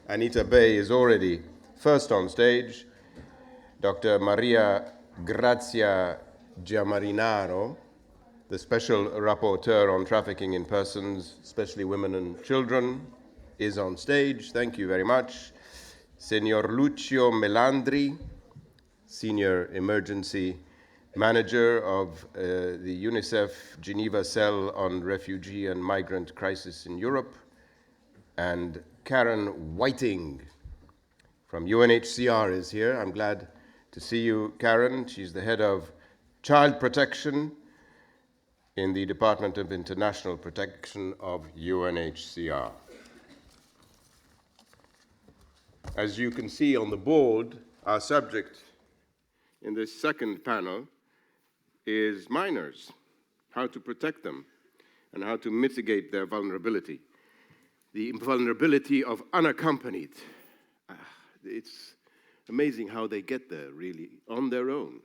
Anita Bay is already first on stage. Dr. Maria Grazia Giamarinaro, the Special Rapporteur on Trafficking in Persons, especially women and children, is on stage. Thank you very much. Senor Lucio Melandri, Senior Emergency Manager of the UNICEF Geneva Cell on Refugee and Migrant Crisis in Europe, and Karen Whiting from UNHCR is here. I'm glad to see you, Karen. She's the head of Child Protection in the Department of International Protection of UNHCR. As you can see on the board, our subject in this second panel is minors, how to protect them and how to mitigate their vulnerability. The vulnerability of unaccompanied. It's amazing how they get there, really, on their own.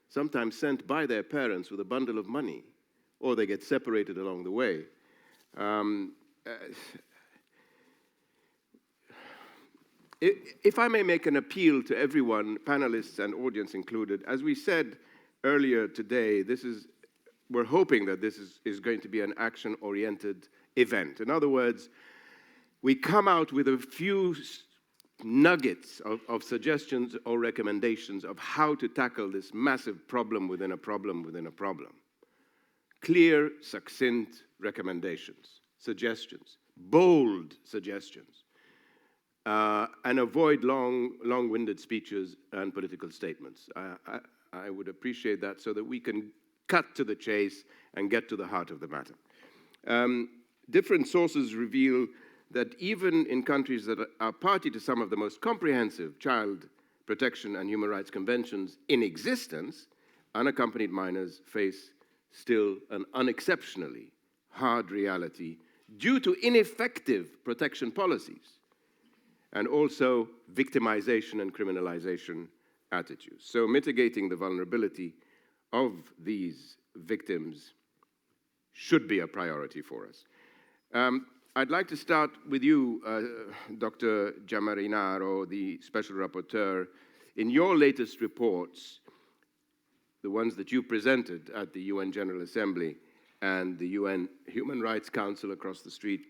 Sometimes sent by their parents with a bundle of money, or they get separated along the way. If I may make an appeal to everyone, panelists and audience included, as we said earlier today, we're hoping that this is going to be an action-oriented event. In other words, we come out with a few nuggets of suggestions or recommendations of how to tackle this massive problem within a problem within a problem. Clear, succinct recommendations, suggestions, bold suggestions, and avoid long-winded speeches and political statements. I would appreciate that so that we can cut to the chase and get to the heart of the matter. Different sources reveal that even in countries that are party to some of the most comprehensive child protection and human rights conventions in existence, unaccompanied minors face still an unexceptionally hard reality due to ineffective protection policies and also victimization and criminalization attitudes. So mitigating the vulnerability of these victims should be a priority for us. I'd like to start with you, Dr. Giamarinaro, the Special Rapporteur. In your latest reports, the ones that you presented at the UN General Assembly and the UN Human Rights Council across the street,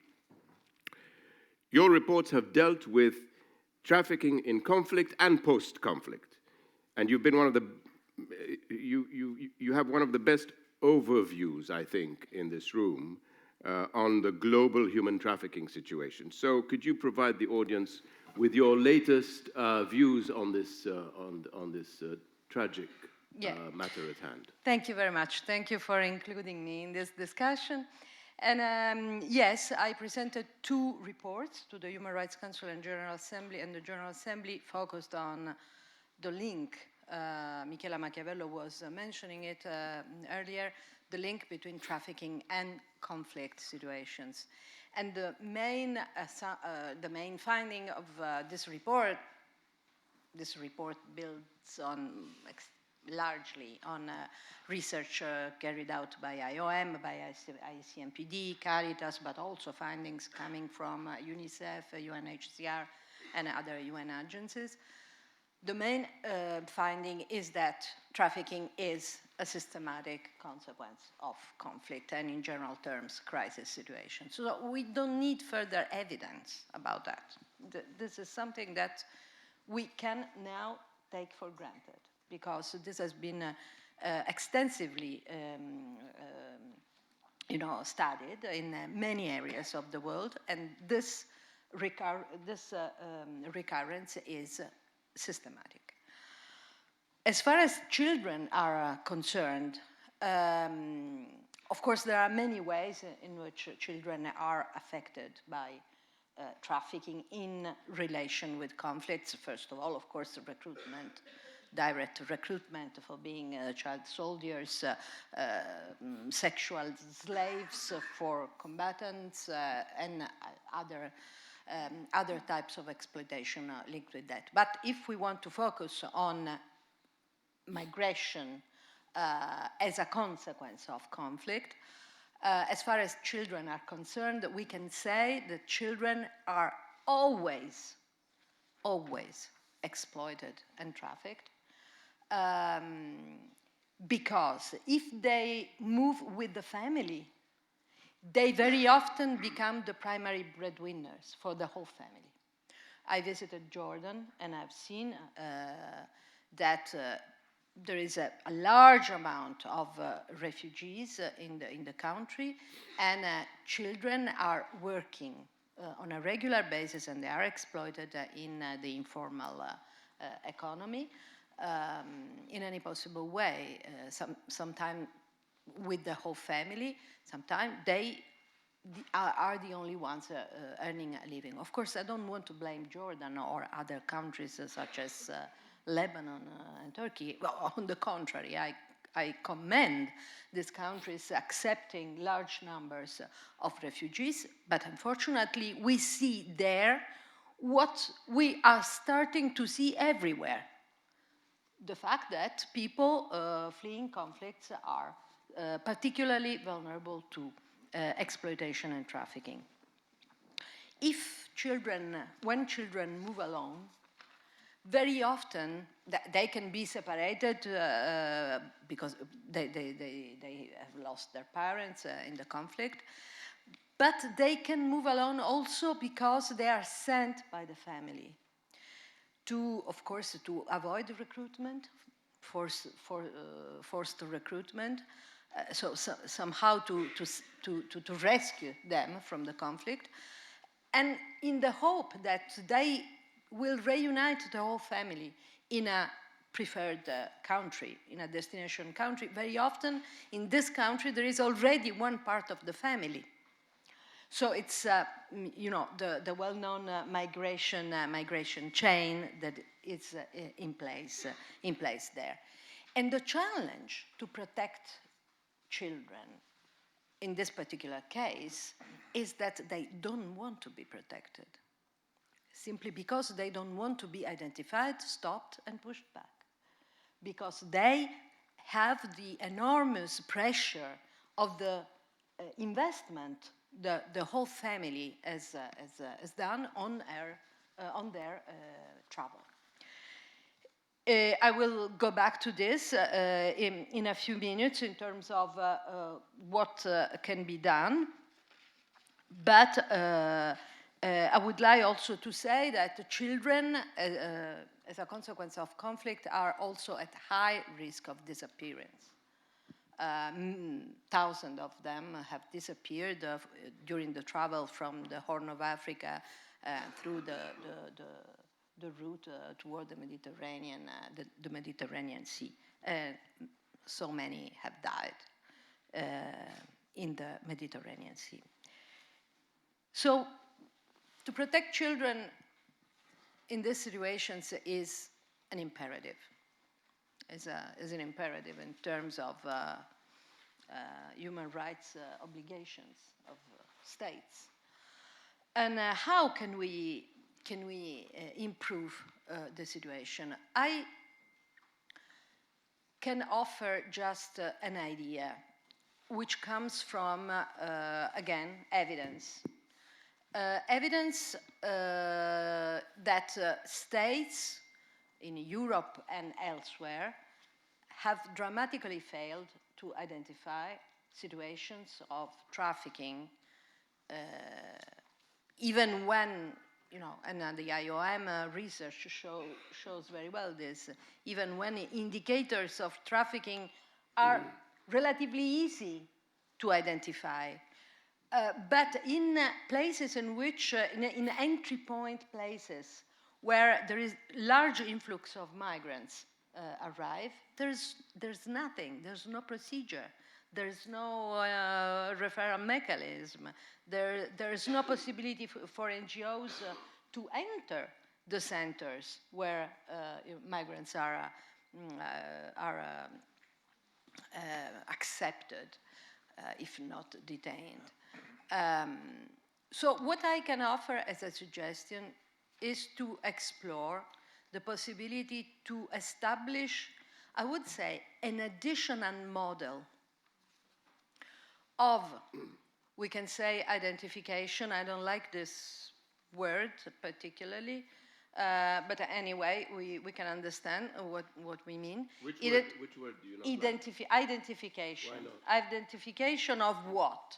your reports have dealt with trafficking in conflict and post-conflict. And you've been you have one of the best overviews, I think, in this room on the global human trafficking situation. So could you provide the audience with your latest views on this, tragic matter at hand? Thank you very much. Thank you for including me in this discussion. And yes, I presented 2 reports to the Human Rights Council and General Assembly, and the General Assembly focused on the link. Michela Machiavello was mentioning it earlier, the link between trafficking and conflict situations. And the main finding of this report builds on largely on research carried out by IOM, by ICMPD, Caritas, but also findings coming from UNICEF, UNHCR, and other UN agencies. The main finding is that trafficking is a systematic consequence of conflict and, in general terms, crisis situations. So we don't need further evidence about that. This is something that we can now take for granted, because this has been extensively studied in many areas of the world, and this recurrence is systematic. As far as children are concerned, of course, there are many ways in which children are affected by trafficking in relation with conflicts. First of all, of course, recruitment, direct recruitment for being child soldiers, sexual slaves for combatants, and other types of exploitation linked with that. But if we want to focus on migration as a consequence of conflict, as far as children are concerned, we can say that children are always always exploited and trafficked. Because if they move with the family, they very often become the primary breadwinners for the whole family. I visited Jordan, and I've seen that there is a large amount of refugees in the country, and children are working on a regular basis, and they are exploited in the informal economy in any possible way. Sometimes with the whole family, sometimes they are the only ones earning a living. Of course, I don't want to blame Jordan or other countries such as Lebanon and Turkey. Well, on the contrary, I commend these countries accepting large numbers of refugees, but unfortunately, we see there what we are starting to see everywhere. The fact that people fleeing conflicts are particularly vulnerable to exploitation and trafficking. When children move alone, very often they can be separated because they have lost their parents in the conflict, but they can move alone also because they are sent by the family to, of course, to avoid recruitment, forced recruitment, so somehow to rescue them from the conflict, and in the hope that they will reunite the whole family in a preferred country, in a destination country. Very often in this country there is already one part of the family. So it's the well-known migration chain that is in place there. And the challenge to protect children in this particular case is that they don't want to be protected, simply because they don't want to be identified, stopped, and pushed back, because they have the enormous pressure of the investment the whole family has done on their travel. I will go back to this in a few minutes in terms of what can be done. But I would like also to say that the children, as a consequence of conflict, are also at high risk of disappearance. Thousands of them have disappeared during the travel from the Horn of Africa through the route toward the Mediterranean, the Mediterranean Sea. So many have died in the Mediterranean Sea. So to protect children in these situations is an imperative. Is an imperative in terms of human rights obligations of states. And how can we improve the situation? I can offer just an idea, which comes from, again, evidence. Evidence that states in Europe and elsewhere have dramatically failed to identify situations of trafficking, even when, and the IOM research shows very well this, even when indicators of trafficking are relatively easy to identify. But in places in which, in entry point places, where there is large influx of migrants arrive, there's nothing, there's no procedure, there's no referral mechanism, there's no possibility for NGOs to enter the centers where migrants are accepted, if not detained. So what I can offer as a suggestion is to explore the possibility to establish, I would say, an additional model of, we can say, identification. I don't like this word particularly, But anyway, we can understand what we mean. Which word do you not Identification. Why not? Identification of what?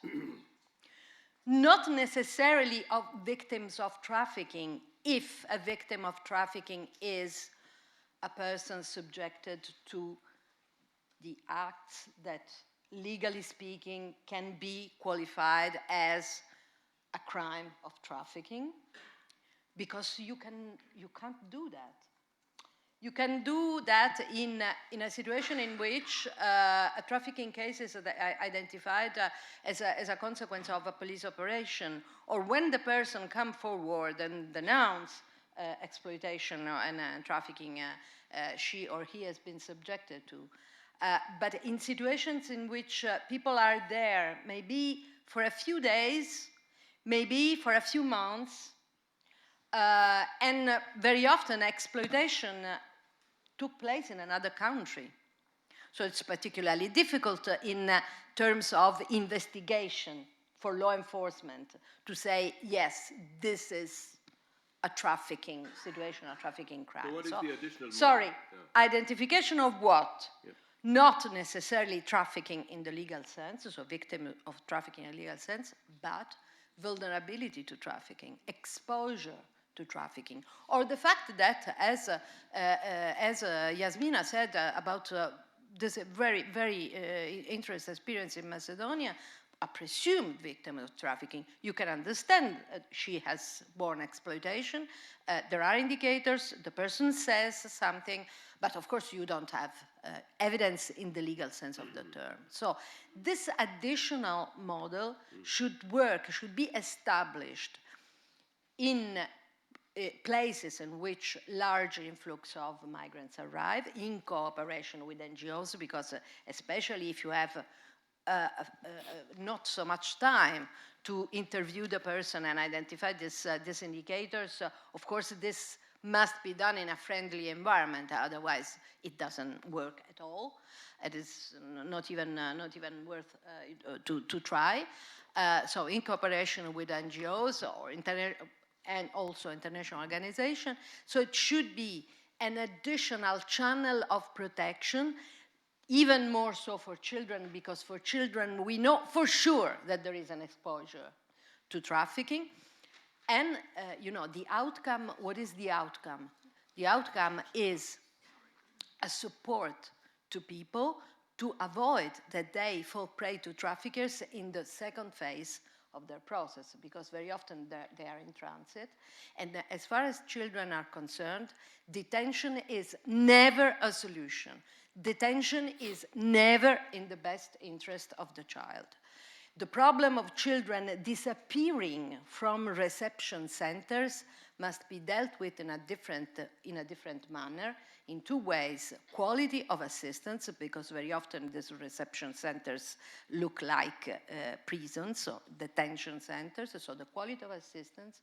Not necessarily of victims of trafficking, if a victim of trafficking is a person subjected to the acts that, legally speaking, can be qualified as a crime of trafficking, because you can't do that. You can do that in a situation in which a trafficking case is identified as a consequence of a police operation, or when the person comes forward and denounce exploitation and trafficking she or he has been subjected to. But in situations in which people are there, maybe for a few days, maybe for a few months, and very often exploitation took place in another country. So it's particularly difficult in terms of investigation for law enforcement to say, yes, this is a trafficking situation, a trafficking crime. So what is the additional sorry, yeah. Identification of what? Yeah. Not necessarily trafficking in the legal sense, so victim of trafficking in the legal sense, but vulnerability to trafficking, exposure to trafficking, or the fact that, as Yasmina said about this very, very interesting experience in Macedonia, a presumed victim of trafficking, you can understand she has borne exploitation. There are indicators, the person says something, but of course you don't have evidence in the legal sense of the term. So this additional model should work, should be established in places in which large influx of migrants arrive, in cooperation with NGOs, because especially if you have not so much time to interview the person and identify these indicators, of course this must be done in a friendly environment, otherwise it doesn't work at all. It is not even worth to try. So in cooperation with NGOs or and also international organizations. So it should be an additional channel of protection, even more so for children, because for children we know for sure that there is an exposure to trafficking. And the outcome, what is the outcome? The outcome is a support to people to avoid that they fall prey to traffickers in the second phase of their process, because very often they are in transit. And as far as children are concerned, detention is never a solution. Detention is never in the best interest of the child. The problem of children disappearing from reception centers must be dealt with in a different manner, in two ways: quality of assistance, because very often these reception centers look like prisons, so detention centers, so the quality of assistance,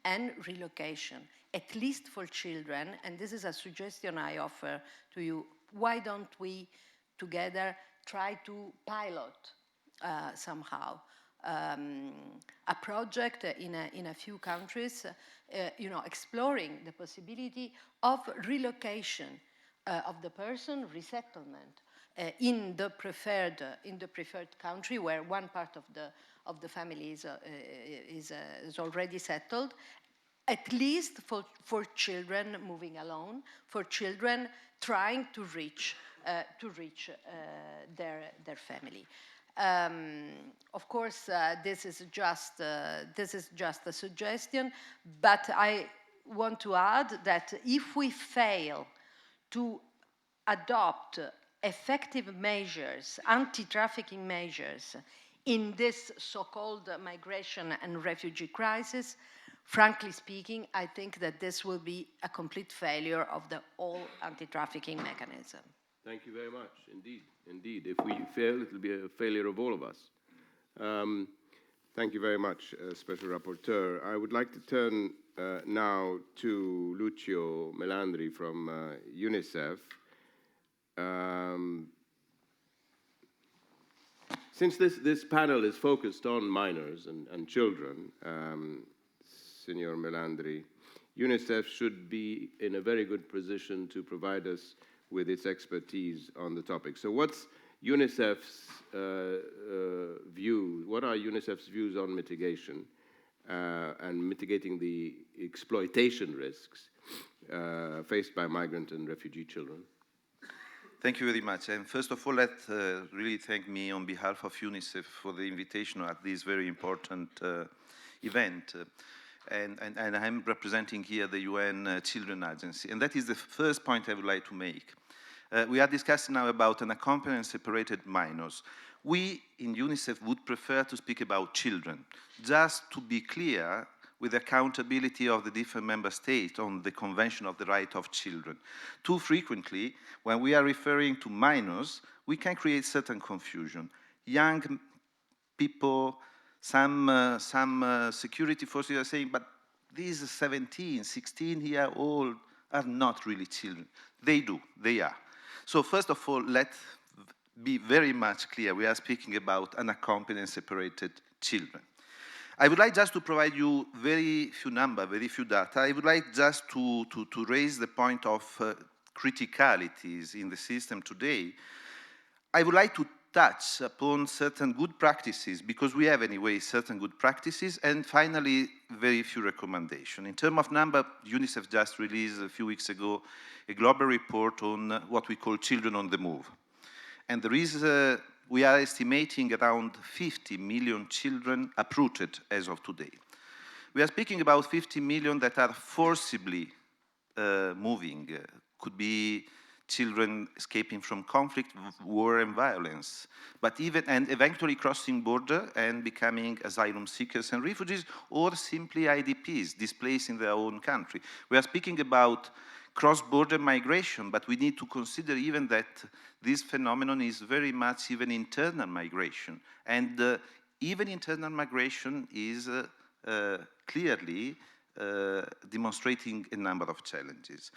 and relocation, at least for children. And this is a suggestion I offer to you. Why don't we together try to pilot somehow a project in a few countries, exploring the possibility of relocation of the person, resettlement in the preferred country where one part of the family is already settled, at least for children moving alone, for children trying to reach their family. Of course, this is just a suggestion, but I want to add that if we fail to adopt effective measures, anti-trafficking measures, in this so-called migration and refugee crisis, frankly speaking, I think that this will be a complete failure of the whole anti-trafficking mechanism. Thank you very much, indeed. Indeed, if we fail, it will be a failure of all of us. Thank you very much, Special Rapporteur. I would like to turn now to Lucio Melandri from UNICEF. Since this panel is focused on minors and children, Signor Melandri, UNICEF should be in a very good position to provide us with its expertise on the topic. So what's UNICEF's view? What are UNICEF's views on mitigation and mitigating the exploitation risks faced by migrant and refugee children? Thank you very much. And first of all, let really thank me on behalf of UNICEF for the invitation at this very important event. And I'm representing here the UN Children Agency. And that is the first point I would like to make. We are discussing now about unaccompanied and separated minors. We in UNICEF would prefer to speak about children, just to be clear with accountability of the different member states on the Convention of the Right of Children. Too frequently, when we are referring to minors, we can create certain confusion. Young people, some security forces are saying, but these 17, 16-year-old are not really children. They do, they are. So first of all, let's be very much clear. We are speaking about unaccompanied and separated children. I would like just to provide you very few numbers, very few data. I would like just to raise the point of criticalities in the system today. I would like to touch upon certain good practices, because we have anyway certain good practices, and finally, very few recommendations. In terms of number, UNICEF just released a few weeks ago a global report on what we call children on the move. And there is we are estimating around 50 million children uprooted as of today. We are speaking about 50 million that are forcibly moving. Could be children escaping from conflict, war, and violence, but and eventually crossing border and becoming asylum seekers and refugees, or simply IDPs, displaced in their own country. We are speaking about cross-border migration, but we need to consider even that this phenomenon is very much even internal migration. And even internal migration is clearly demonstrating a number of challenges.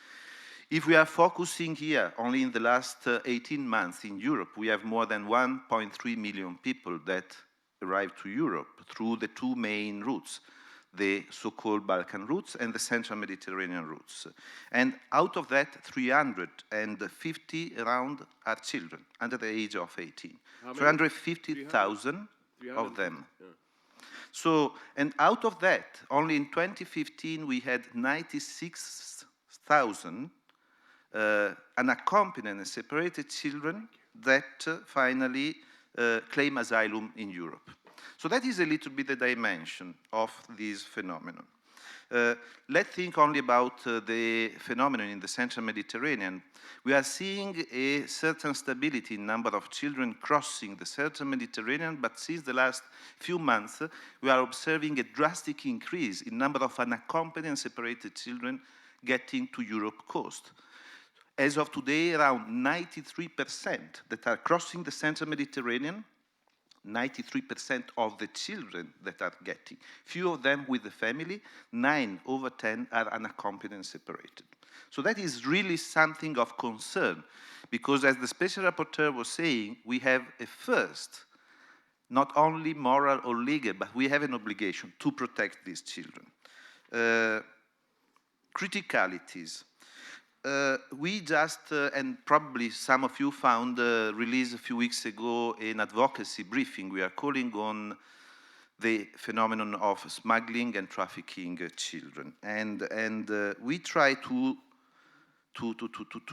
If we are focusing here only in the last 18 months in Europe, we have more than 1.3 million people that arrived to Europe through the two main routes, the so-called Balkan routes and the Central Mediterranean routes. And out of that, 350 around are children under the age of 18. 350,000 of them. Yeah. So, and out of that, only in 2015, we had 96,000 unaccompanied and separated children that finally claim asylum in Europe. So that is a little bit the dimension of this phenomenon. Let's think only about the phenomenon in the Central Mediterranean. We are seeing a certain stability in number of children crossing the Central Mediterranean, but since the last few months, we are observing a drastic increase in number of unaccompanied and separated children getting to Europe coast. As of today, around 93% that are crossing the Central Mediterranean, 93% of the children that are getting, few of them with the family, 9 over 10 are unaccompanied and separated. So that is really something of concern, because as the Special Rapporteur was saying, we have a first, not only moral or legal, but we have an obligation to protect these children. Criticalities. We just, and probably some of you found released a few weeks ago an advocacy briefing. We are calling on the phenomenon of smuggling and trafficking children. And we try to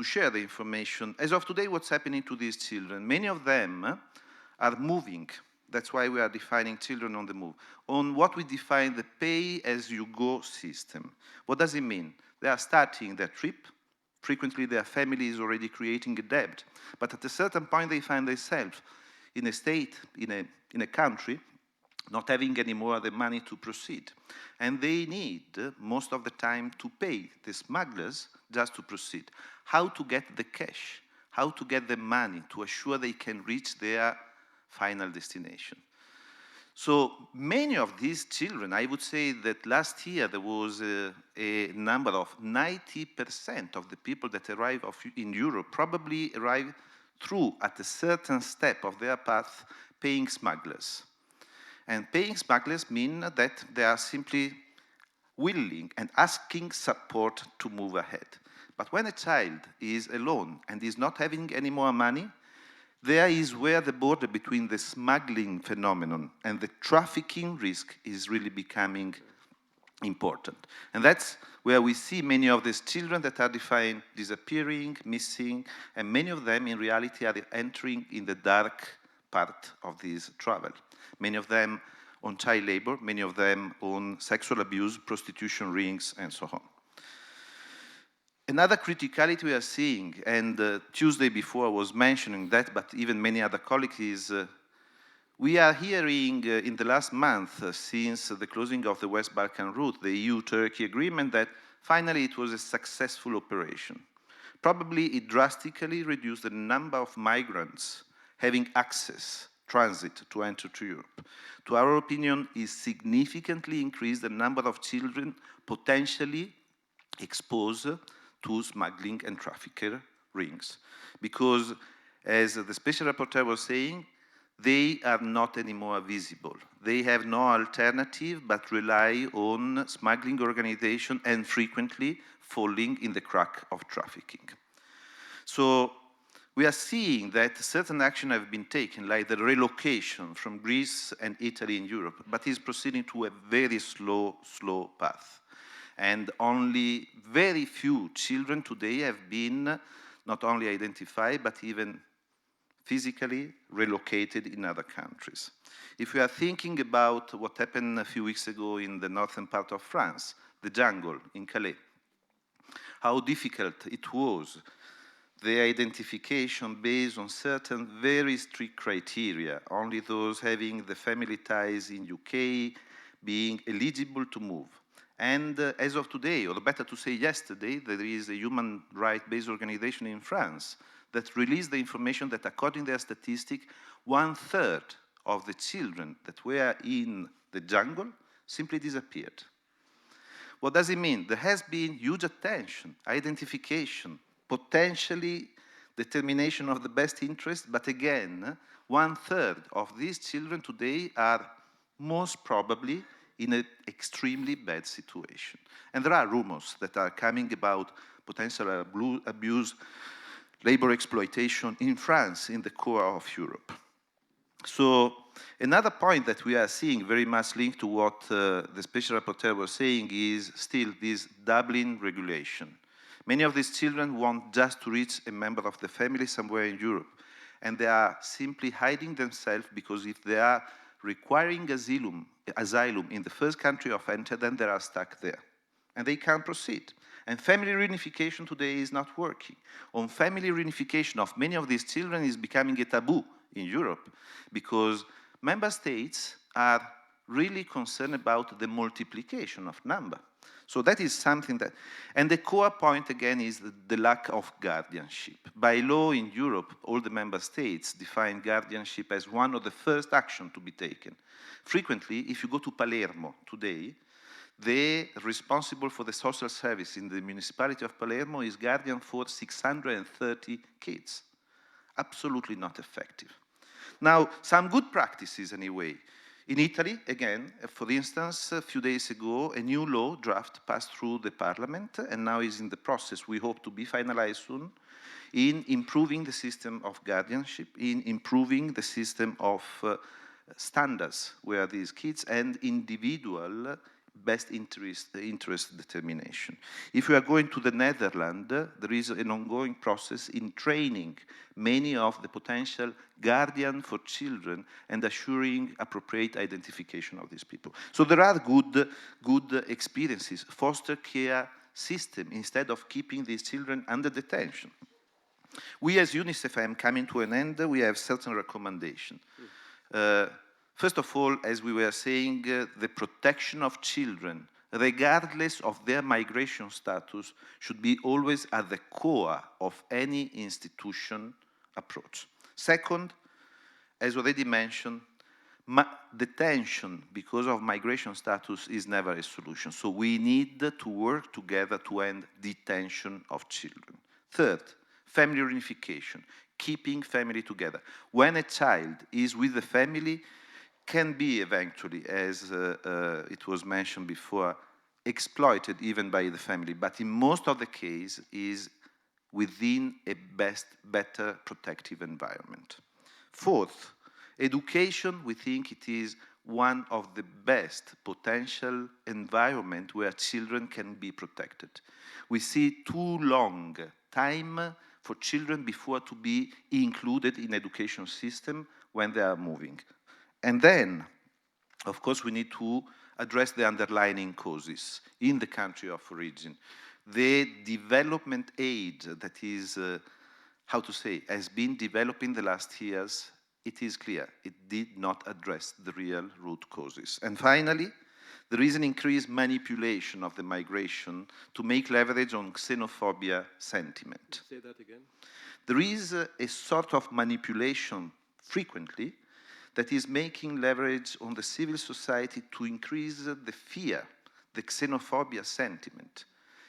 share the information. As of today, what's happening to these children? Many of them are moving. That's why we are defining children on the move. On what we define the pay-as-you-go system. What does it mean? They are starting their trip. Frequently, their family is already creating a debt. But at a certain point, they find themselves in a state, in a country, not having any more the money to proceed. And they need, most of the time, to pay the smugglers just to proceed. How to get the cash, how to get the money to assure they can reach their final destination. So many of these children, I would say that last year there was a number of 90% of the people that arrive in Europe probably arrive through, at a certain step of their path, paying smugglers. And paying smugglers mean that they are simply willing and asking support to move ahead. But when a child is alone and is not having any more money, there is where the border between the smuggling phenomenon and the trafficking risk is really becoming important. And that's where we see many of these children that are defined disappearing, missing, and many of them in reality are entering in the dark part of this travel. Many of them on child labor, many of them on sexual abuse, prostitution rings, and so on. Another criticality we are seeing, and Tuesday before I was mentioning that, but even many other colleagues, is we are hearing in the last month, since the closing of the West Balkan route, the EU-Turkey agreement, that finally it was a successful operation. Probably it drastically reduced the number of migrants having access, transit, to enter to Europe. To our opinion, it significantly increased the number of children potentially exposed to smuggling and trafficker rings. Because, as the special rapporteur was saying, they are not anymore visible. They have no alternative but rely on smuggling organization and frequently falling in the crack of trafficking. So we are seeing that certain action have been taken, like the relocation from Greece and Italy in Europe, but is proceeding to a very slow path. And only very few children today have been not only identified, but even physically relocated in other countries. If we are thinking about what happened a few weeks ago in the northern part of France, the jungle in Calais, how difficult it was, the identification based on certain very strict criteria, only those having the family ties in UK being eligible to move. And as of today, or better to say yesterday, there is a human rights-based organization in France that released the information that according to their statistic, 1/3 of the children that were in the jungle simply disappeared. What does it mean? There has been huge attention, identification, potentially determination of the best interest, but again, 1/3 of these children today are most probably in an extremely bad situation. And there are rumors that are coming about potential abuse, labor exploitation in France, in the core of Europe. So another point that we are seeing very much linked to what the special rapporteur was saying is still this Dublin regulation. Many of these children want just to reach a member of the family somewhere in Europe, and they are simply hiding themselves because if they are requiring asylum in the first country of entry, then they are stuck there, and they can't proceed. And family reunification today is not working. On family reunification of many of these children is becoming a taboo in Europe because member states are really concerned about the multiplication of number. So that is something that, and the core point again is the lack of guardianship. By law in Europe, all the member states define guardianship as one of the first actions to be taken. Frequently, if you go to Palermo today, the responsible for the social service in the municipality of Palermo is guardian for 630 kids. Absolutely not effective. Now, some good practices anyway. In Italy, again, for instance, a few days ago, a new law draft passed through the parliament and now is in the process, we hope to be finalized soon, in improving the system of guardianship, in improving the system of standards where these kids and individual best interest determination. If we are going to the Netherlands, there is an ongoing process in training many of the potential guardians for children and assuring appropriate identification of these people. So there are good experiences. Foster care system, instead of keeping these children under detention. We as UNICEF, I'm coming to an end, we have certain recommendations. First of all, as we were saying, the protection of children, regardless of their migration status, should be always at the core of any institution approach. Second, as already mentioned, detention because of migration status is never a solution. So we need to work together to end detention of children. Third, family reunification, keeping family together. When a child is with the family, can be eventually, as it was mentioned before, exploited even by the family, but in most of the case is within a better protective environment. Fourth, education, we think it is one of the best potential environment where children can be protected. We see too long time for children before to be included in education system when they are moving. And then, of course, we need to address the underlying causes in the country of origin. The development aid that is, how to say, has been developed in the last years, it is clear, it did not address the real root causes. And finally, there is an increased manipulation of the migration to make leverage on xenophobia sentiment. Say that again. There is a sort of manipulation frequently that is making leverage on the civil society to increase the fear, the xenophobia sentiment.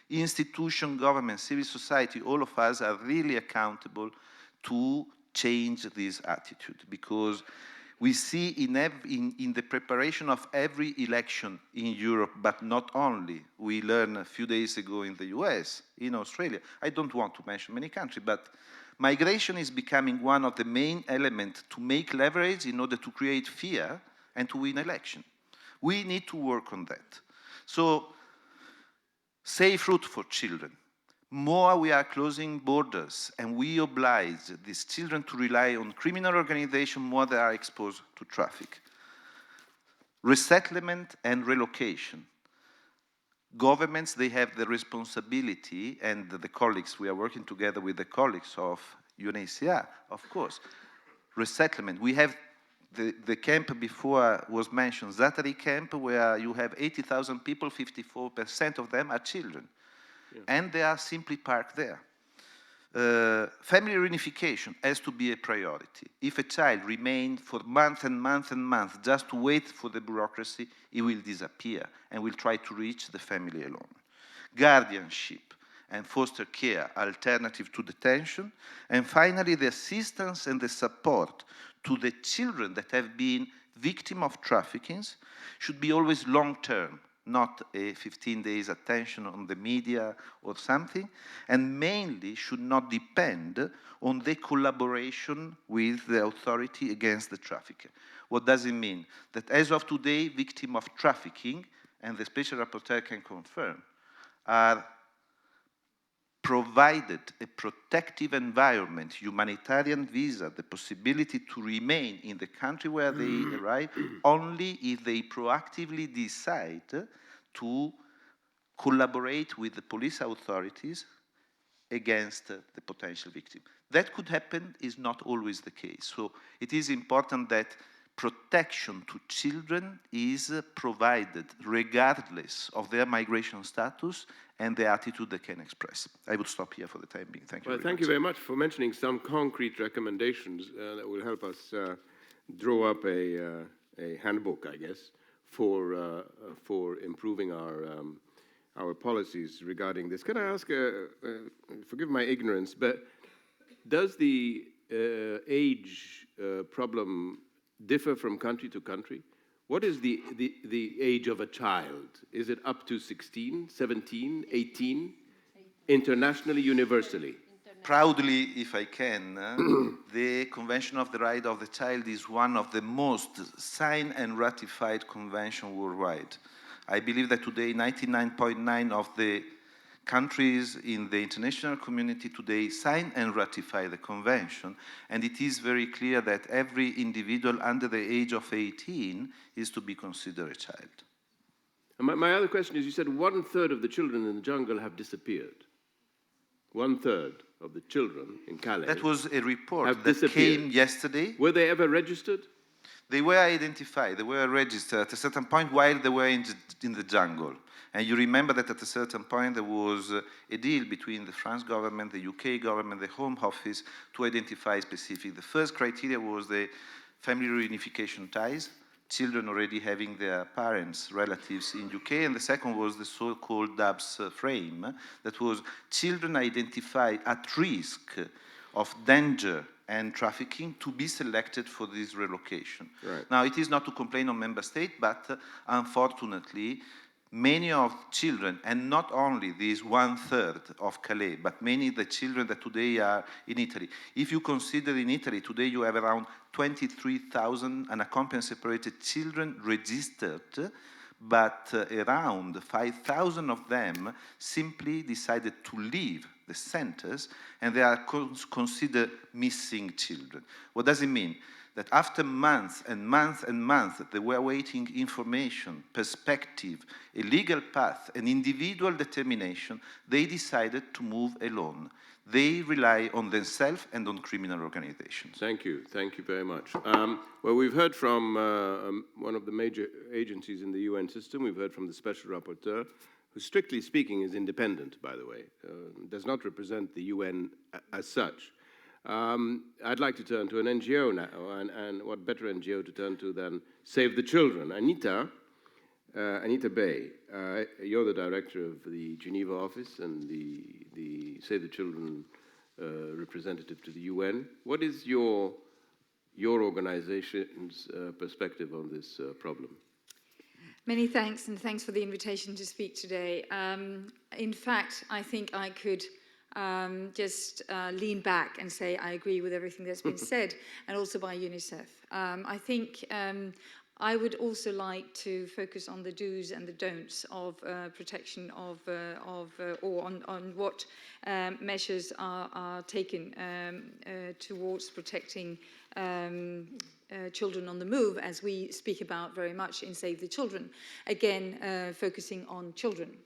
Institution, government, civil society, all of us are really accountable to change this attitude, because we see in the preparation of every election in Europe, but not only, we learned a few days ago in the US, in Australia, I don't want to mention many countries, but migration is becoming one of the main elements to make leverage in order to create fear and to win election. We need to work on that. So, safe route for children. More we are closing borders and we oblige these children to rely on criminal organizations, more they are exposed to traffic. Resettlement and relocation. Governments, they have the responsibility, and the colleagues, we are working together with the colleagues of UNHCR, of course. Resettlement, we have the camp before was mentioned, Zatari camp, where you have 80,000 people, 54% of them are children. Yeah. And they are simply parked there. Family reunification has to be a priority. If a child remains for months and months and months just to wait for the bureaucracy, he will disappear and will try to reach the family alone. Guardianship and foster care, alternative to detention. And finally, the assistance and the support to the children that have been victims of trafficking should be always long-term, not a 15 days attention on the media or something, and mainly should not depend on the collaboration with the authority against the trafficker. What does it mean? That as of today, victims of trafficking, and the Special Rapporteur can confirm, are provided a protective environment, humanitarian visa, the possibility to remain in the country where they arrive, only if they proactively decide to collaborate with the police authorities against the potential victim. That could happen, is not always the case. So it is important that protection to children is provided regardless of their migration status and the attitude they can express. I would stop here for the time being. Thank you. Well, thank you very much for mentioning some concrete recommendations that will help us draw up a handbook, I guess, for improving our policies regarding this. Can I ask, forgive my ignorance, but does the age problem differ from country to country? What is the age of a child? Is it up to 16, 17, 18? Internationally, universally? Proudly, if I can, the Convention of the Right of the Child is one of the most signed and ratified conventions worldwide. I believe that today 99.9% of the countries in the international community today sign and ratify the convention, and it is very clear that every individual under the age of 18 is to be considered a child. And my other question is, you said 1/3 of the children in the jungle have disappeared. 1/3 of the children in Calais. That was a report that came yesterday. Were they ever registered? They were identified, they were registered at a certain point while they were in the jungle. And you remember that at a certain point there was a deal between the French government, the UK government, the Home Office to identify specific. The first criteria was the family reunification ties, children already having their parents, relatives in UK, and the second was the so-called DABS frame, that was children identified at risk of danger and trafficking to be selected for this relocation. Right. Now, it is not to complain on member states, but unfortunately, many of children, and not only these 1/3 of Calais, but many of the children that today are in Italy. If you consider in Italy, today you have around 23,000 unaccompanied separated children registered, but around 5,000 of them simply decided to leave the centers, and they are considered missing children. What does it mean? That after months and months and months they were waiting information, perspective, a legal path, an individual determination, they decided to move alone. They rely on themselves and on criminal organizations. Thank you very much. Well, we've heard from one of the major agencies in the UN system. We've heard from the Special Rapporteur, who strictly speaking is independent, by the way, does not represent the UN as such. I'd like to turn to an NGO now, and what better NGO to turn to than Save the Children. Anita Bay, you're the director of the Geneva office and the Save the Children representative to the UN. What is your organization's perspective on this problem? Many thanks, and thanks for the invitation to speak today. In fact, I think I could just lean back and say I agree with everything that's been said, and also by UNICEF. I think I would also like to focus on the do's and the don'ts of protection or on what measures are taken towards protecting children on the move, as we speak about very much in Save the Children. Again, focusing on children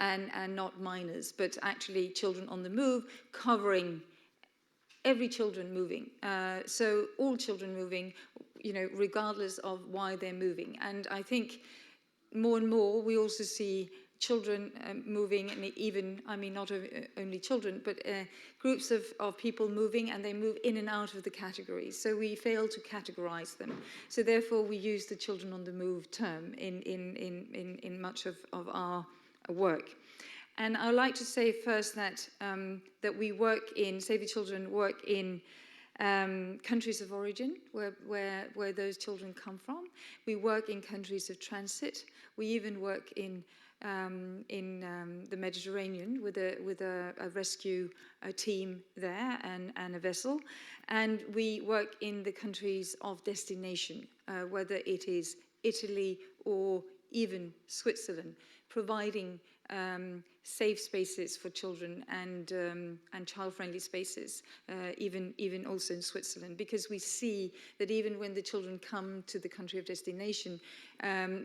and not minors, but actually children on the move, covering every children moving. So all children moving, regardless of why they're moving. And I think more and more we also see children moving, and even, not only children, but groups of people moving, and they move in and out of the categories. So we fail to categorize them. So therefore we use the children on the move term in much of our work. And I would like to say first that we work in, Save the Children work in countries of origin, where those children come from. We work in countries of transit. We even work in the Mediterranean with a rescue team there and a vessel. And we work in the countries of destination, whether it is Italy or even Switzerland, providing safe spaces for children and child-friendly spaces, even also in Switzerland, because we see that even when the children come to the country of destination,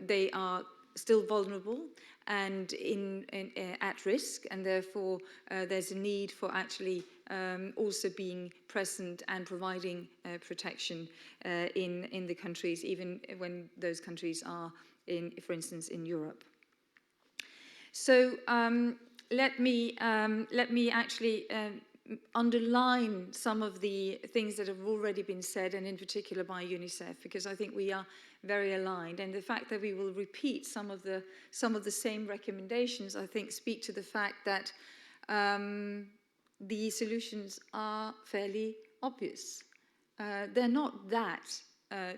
they are still vulnerable and at risk, and therefore there's a need for actually also being present and providing protection in the countries, even when those countries are for instance, in Europe. So let me actually underline some of the things that have already been said, and in particular by UNICEF, because I think we are very aligned. And the fact that we will repeat some of the same recommendations, I think, speak to the fact that the solutions are fairly obvious. They're not that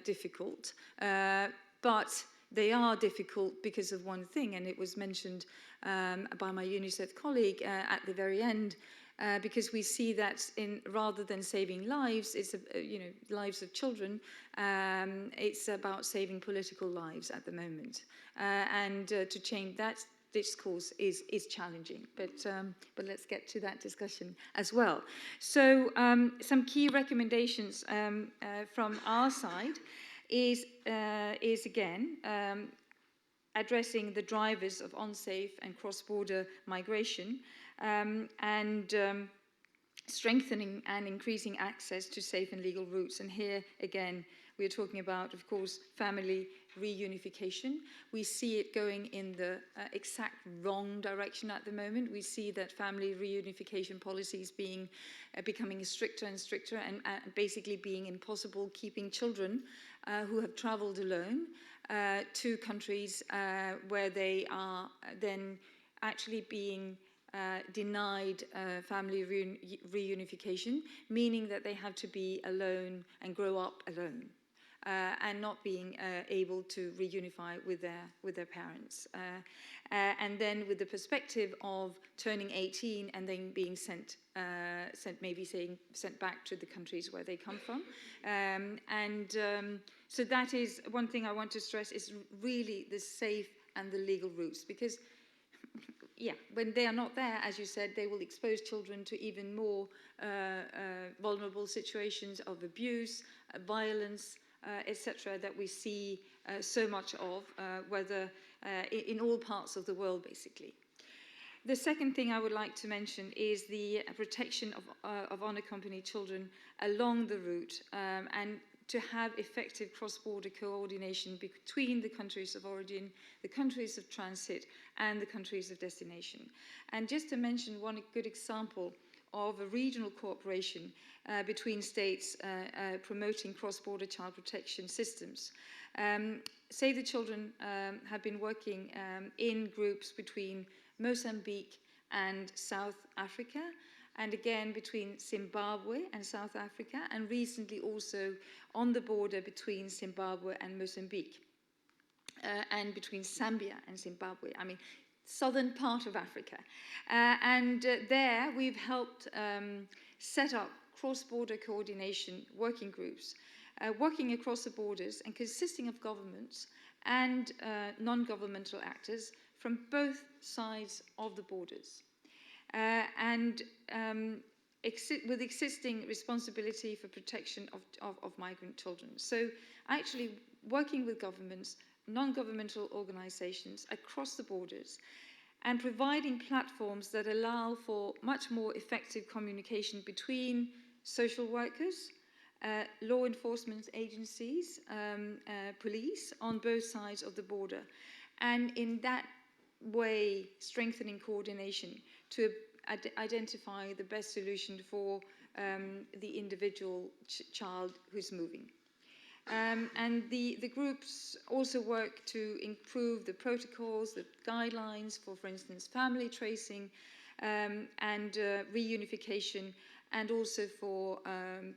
difficult, but they are difficult because of one thing, and it was mentioned by my UNICEF colleague at the very end, because we see that rather than saving lives, it's lives of children. It's about saving political lives at the moment, and to change that discourse is challenging. But let's get to that discussion as well. So some key recommendations from our side is again addressing the drivers of unsafe and cross-border migration, and strengthening and increasing access to safe and legal routes. And here again we're talking about, of course, family reunification. We see it going in the exact wrong direction at the moment. We see that family reunification policies becoming stricter and stricter, and basically being impossible, keeping children who have traveled alone to countries where they are then actually being denied family reunification, meaning that they have to be alone and grow up alone. and not being able to reunify with their parents. And then with the perspective of turning 18 and then being sent back to the countries where they come from. So that is one thing I want to stress, is really the safe and the legal routes, because yeah, when they are not there, as you said, they will expose children to even more vulnerable situations of abuse, violence, etc., that we see so much of, whether in all parts of the world, basically. The second thing I would like to mention is the protection of unaccompanied children along the route, and to have effective cross-border coordination between the countries of origin, the countries of transit, and the countries of destination. And just to mention one good example of a regional cooperation between states promoting cross-border child protection systems. Save the Children have been working in groups between Mozambique and South Africa, and again between Zimbabwe and South Africa, and recently also on the border between Zimbabwe and Mozambique, and between Zambia and Zimbabwe. I mean, southern part of Africa. There we've helped set up cross-border coordination working groups, working across the borders and consisting of governments and non-governmental actors from both sides of the borders. With existing responsibility for protection of migrant children. So actually working with governments, non-governmental organizations across the borders, and providing platforms that allow for much more effective communication between social workers, law enforcement agencies, police on both sides of the border, and in that way strengthening coordination to identify the best solution for the individual child who's moving. And the groups also work to improve the protocols, the guidelines for instance, family tracing and reunification, and also for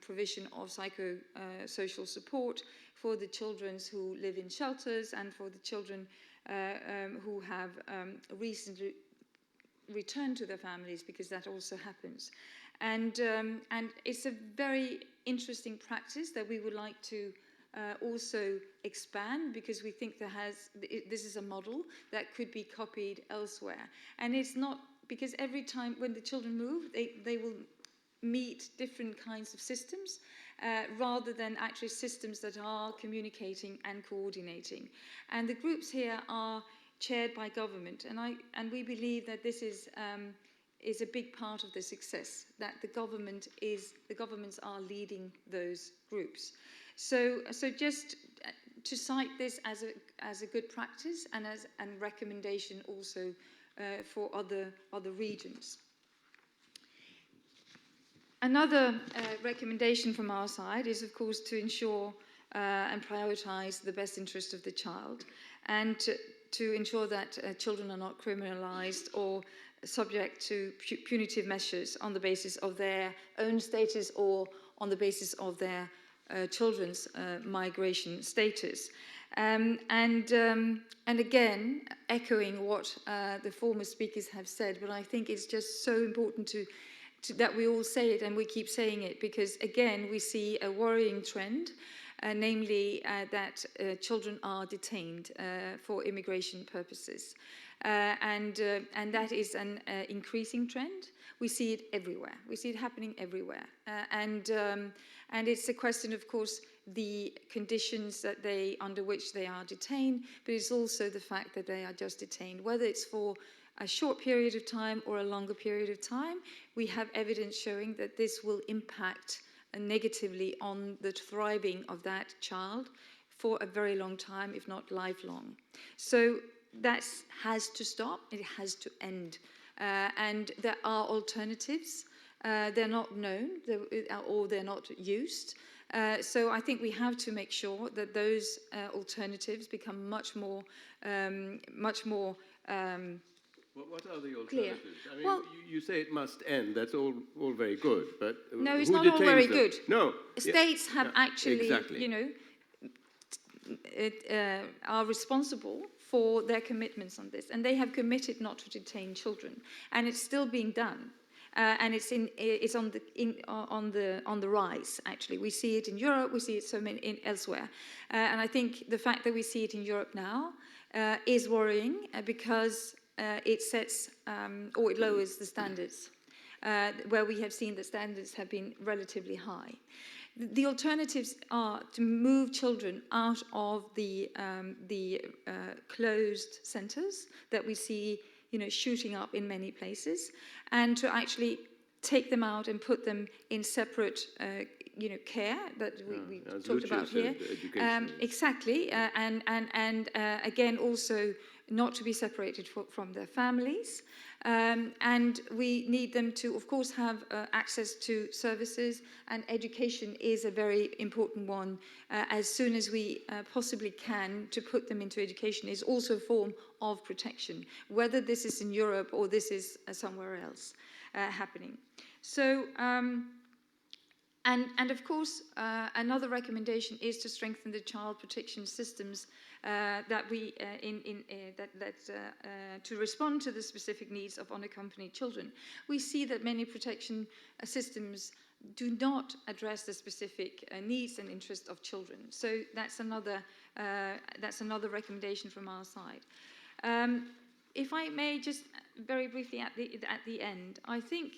provision of psychosocial support for the children who live in shelters and for the children who have recently returned to their families, because that also happens. And it's a very interesting practice that we would like to also expand, because we think this is a model that could be copied elsewhere. And it's not, because every time when the children move, they will meet different kinds of systems rather than actually systems that are communicating and coordinating. And the groups here are chaired by government, and we believe that this is a big part of the success, that the governments are leading those groups. So just to cite this as a good practice and as a recommendation also for other regions. Another recommendation from our side is, of course, to ensure and prioritize the best interest of the child, and to ensure that children are not criminalized or subject to punitive measures on the basis of their own status or on the basis of their children's migration status. And again, echoing what the former speakers have said, but I think it's just so important that we all say it, and we keep saying it, because again, we see a worrying trend, namely that children are detained for immigration purposes. And that is an increasing trend. We see it everywhere. We see it happening everywhere. And it's a question, of course, the conditions under which they are detained, but it's also the fact that they are just detained, whether it's for a short period of time or a longer period of time. We have evidence showing that this will impact negatively on the thriving of that child for a very long time, if not lifelong. So that has to stop. It has to end. And there are alternatives. They're not known, or they're not used. So I think we have to make sure that those alternatives become much more what are the alternatives? clear. I mean, you say it must end. That's all very good, but No, it's who not all very detains them? good. No. States have actually, exactly. are responsible for their commitments on this, and they have committed not to detain children, and it's still being done. And it's on the rise. Actually, we see it in Europe. We see it so many elsewhere, and I think the fact that we see it in Europe now is worrying because it sets or it lowers the standards, where we have seen the standards have been relatively high. The alternatives are to move children out of the closed centres that we see, shooting up in many places, and to actually take them out and put them in separate, care that we talked about here. Exactly, and again also not to be separated from their families. And we need them to, of course, have access to services, and education is a very important one. As soon as we possibly can, to put them into education is also a form of protection, whether this is in Europe or this is somewhere else happening. So, and of course, another recommendation is to strengthen the child protection systems to respond to the specific needs of unaccompanied children. We see that many protection systems do not address the specific needs and interests of children. So that's another recommendation from our side. If I may, just very briefly at the end, I think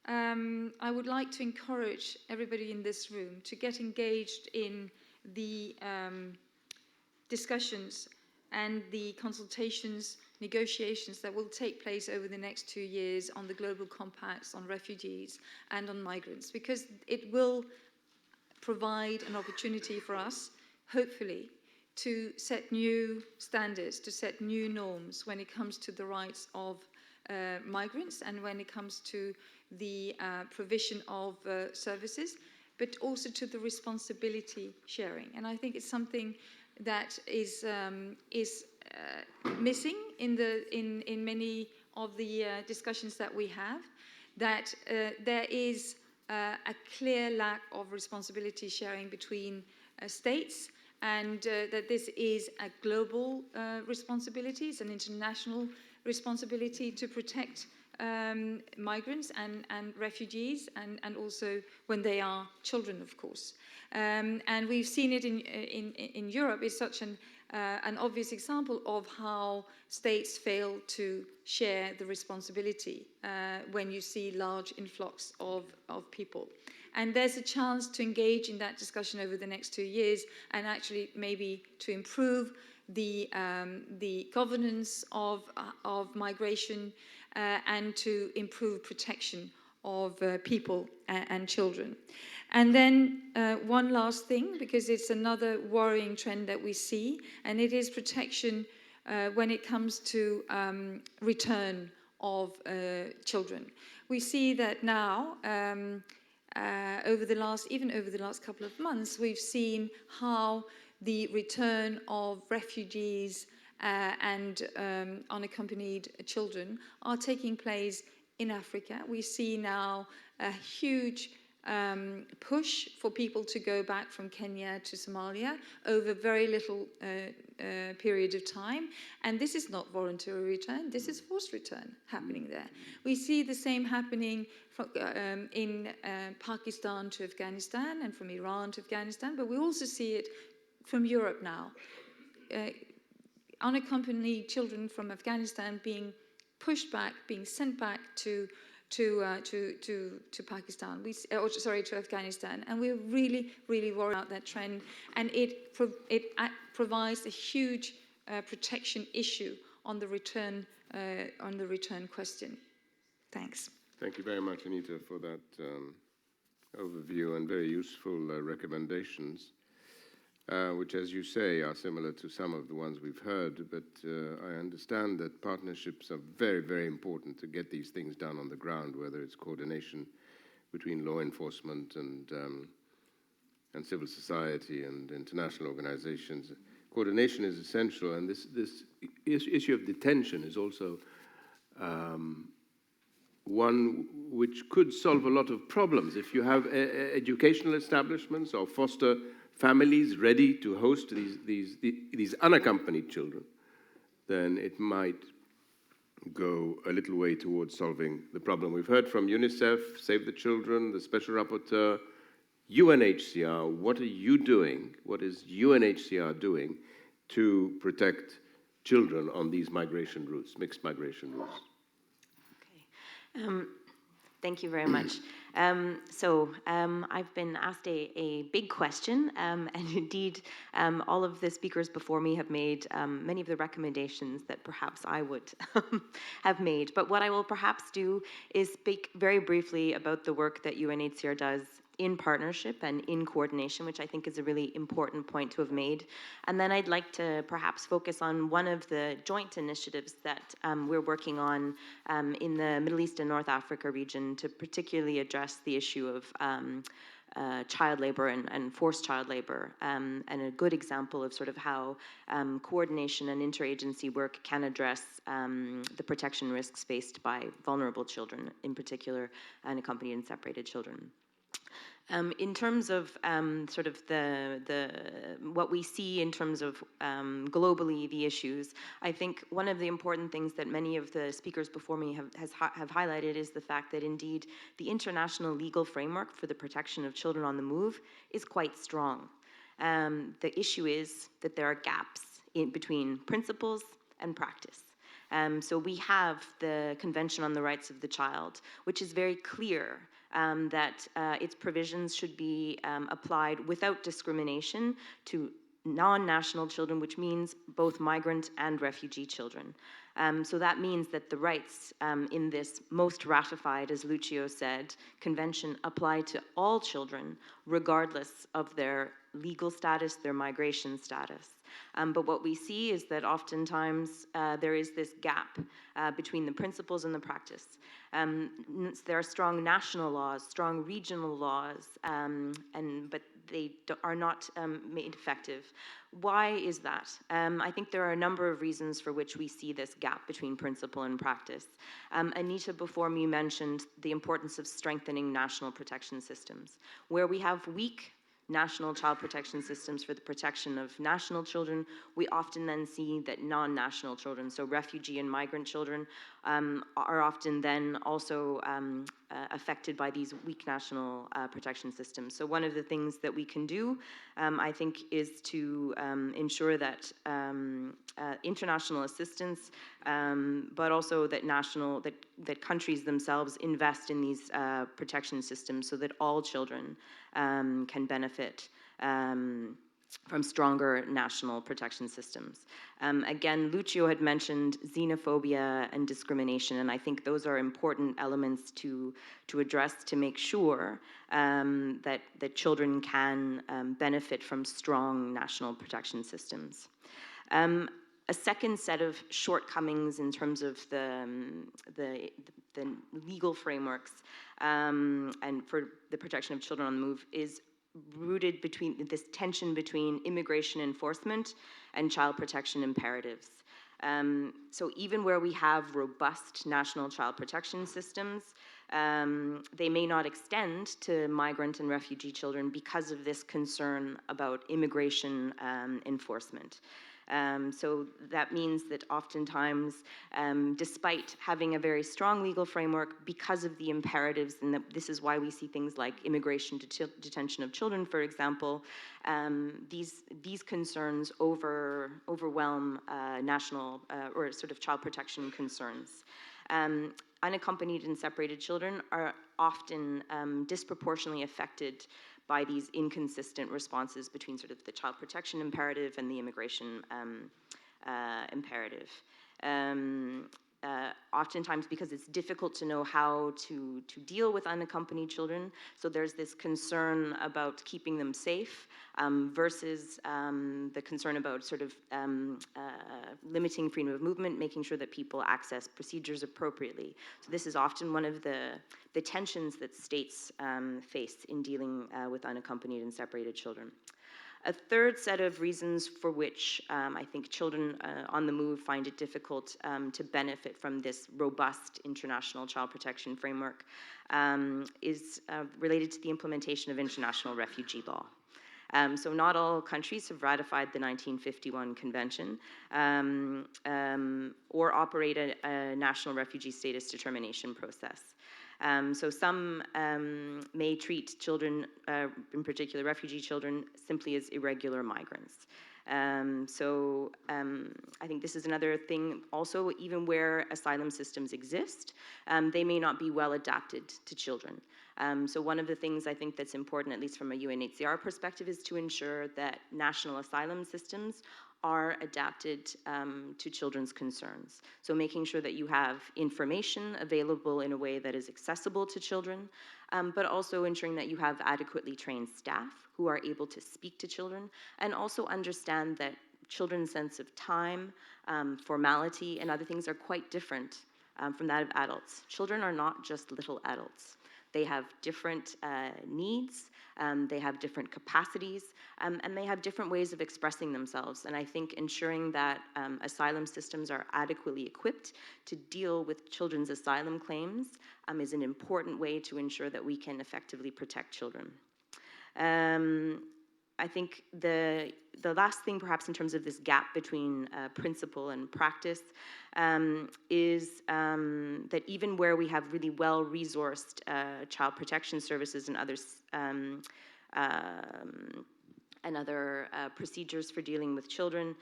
I would like to encourage everybody in this room to get engaged in the discussions and the consultations, negotiations that will take place over the next 2 years on the global compacts on refugees and on migrants, because it will provide an opportunity for us, hopefully, to set new standards, to set new norms when it comes to the rights of migrants and when it comes to the provision of services, but also to the responsibility sharing. And I think it's something that is missing in many of the discussions that we have, that there is a clear lack of responsibility sharing between states, and that this is a global responsibility, it's an international responsibility to protect migrants and refugees, and also when they are children, of course. And we've seen it in Europe. It's such an obvious example of how states fail to share the responsibility when you see large influx of people. And there's a chance to engage in that discussion over the next 2 years, and actually maybe to improve the governance of migration and to improve protection of people and children. And then one last thing, because it's another worrying trend that we see, and it is protection when it comes to return of children. We see that now, over the last couple of months, we've seen how the return of refugees and unaccompanied children are taking place in Africa. We see now a huge push for people to go back from Kenya to Somalia over very little period of time. And this is not voluntary return, this is forced return happening there. We see the same happening in Pakistan to Afghanistan and from Iran to Afghanistan, but we also see it from Europe now. Unaccompanied children from Afghanistan being pushed back, being sent back to Pakistan, to Afghanistan, and we're really worried about that trend, and it provides a huge protection issue on the return question. Thanks. Thank you very much, Anita, for that overview and very useful recommendations, which, as you say, are similar to some of the ones we've heard, but I understand that partnerships are very important to get these things done on the ground, whether it's coordination between law enforcement and civil society and international organizations. Coordination is essential, and this issue of detention is also one which could solve a lot of problems. If you have educational establishments or foster families ready to host these unaccompanied children, then it might go a little way towards solving the problem. We've heard from UNICEF, Save the Children, the Special Rapporteur, UNHCR. What are you doing? What is UNHCR doing to protect children on these migration routes, mixed migration routes? Okay. Thank you very much. I've been asked a big question, and indeed, all of the speakers before me have made many of the recommendations that perhaps I would have made. But what I will perhaps do is speak very briefly about the work that UNHCR does in partnership and in coordination, which I think is a really important point to have made. And then I'd like to perhaps focus on one of the joint initiatives that we're working on in the Middle East and North Africa region to particularly address the issue of child labor and forced child labor, and a good example of sort of how coordination and interagency work can address the protection risks faced by vulnerable children, in particular unaccompanied and separated children. In terms of sort of what we see in terms of globally the issues, I think one of the important things that many of the speakers before me have highlighted is the fact that indeed the international legal framework for the protection of children on the move is quite strong. The issue is that there are gaps in between principles and practice. So we have the Convention on the Rights of the Child, which is very clear that its provisions should be applied without discrimination to non-national children, which means both migrant and refugee children. So that means that the rights in this most ratified, as Lucio said, convention apply to all children, regardless of their legal status, their migration status. But what we see is that oftentimes there is this gap between the principles and the practice. There are strong national laws, strong regional laws, but they are not made effective. Why is that? I think there are a number of reasons for which we see this gap between principle and practice. Anita before me mentioned the importance of strengthening national protection systems. Where we have weak national child protection systems for the protection of national children, we often then see that non-national children, so refugee and migrant children, are often then also affected by these weak national protection systems. So one of the things that we can do, I think, is to ensure that international assistance, but also that countries themselves invest in these protection systems so that all children can benefit from stronger national protection systems. Again, Lucio had mentioned xenophobia and discrimination, and I think those are important elements to address to make sure that children can benefit from strong national protection systems. A second set of shortcomings in terms of the legal frameworks and for the protection of children on the move is rooted between this tension between immigration enforcement and child protection imperatives. So even where we have robust national child protection systems, they may not extend to migrant and refugee children because of this concern about immigration enforcement. So that means that oftentimes, despite having a very strong legal framework, because of the imperatives, and this is why we see things like immigration detention of children, for example, these concerns overwhelm national or sort of child protection concerns. Unaccompanied and separated children are often disproportionately affected by these inconsistent responses between sort of the child protection imperative and the immigration imperative. Oftentimes because it's difficult to know how to deal with unaccompanied children, so there's this concern about keeping them safe versus the concern about sort of limiting freedom of movement, making sure that people access procedures appropriately. So this is often one of the tensions that states face in dealing with unaccompanied and separated children. A third set of reasons for which I think children on the move find it difficult to benefit from this robust international child protection framework is related to the implementation of international refugee law. So not all countries have ratified the 1951 convention or operate a national refugee status determination process. So some may treat children, in particular refugee children, simply as irregular migrants. I think this is another thing also, even where asylum systems exist, they may not be well adapted to children. So one of the things I think that's important, at least from a UNHCR perspective, is to ensure that national asylum systems are adapted to children's concerns. So making sure that you have information available in a way that is accessible to children, but also ensuring that you have adequately trained staff who are able to speak to children, and also understand that children's sense of time, formality, and other things are quite different from that of adults. Children are not just little adults. They have different needs, they have different capacities, and they have different ways of expressing themselves. And I think ensuring that asylum systems are adequately equipped to deal with children's asylum claims is an important way to ensure that we can effectively protect children. I think the last thing, perhaps in terms of this gap between principle and practice, is that even where we have really well-resourced child protection services and other procedures for dealing with children,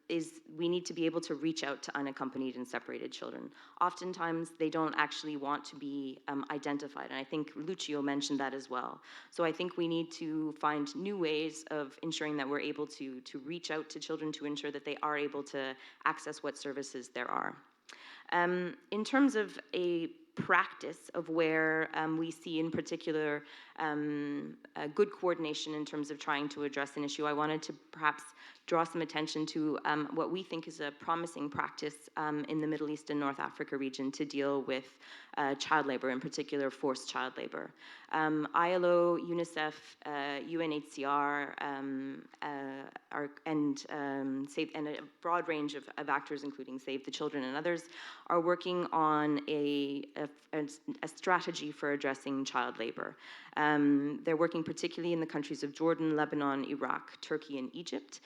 is we need to be able to reach out to unaccompanied and separated children. Oftentimes, they don't actually want to be identified, and I think Lucio mentioned that as well. So I think we need to find new ways of ensuring that we're able to reach out to children to ensure that they are able to access what services there are. In terms of a practice of where we see in particular a good coordination in terms of trying to address an issue, I wanted to perhaps draw some attention to what we think is a promising practice in the Middle East and North Africa region to deal with child labor, in particular forced child labor. ILO, UNICEF, UNHCR, and a broad range of actors, including Save the Children and others, are working on a strategy for addressing child labor. They're working particularly in the countries of Jordan, Lebanon, Iraq, Turkey, and Egypt.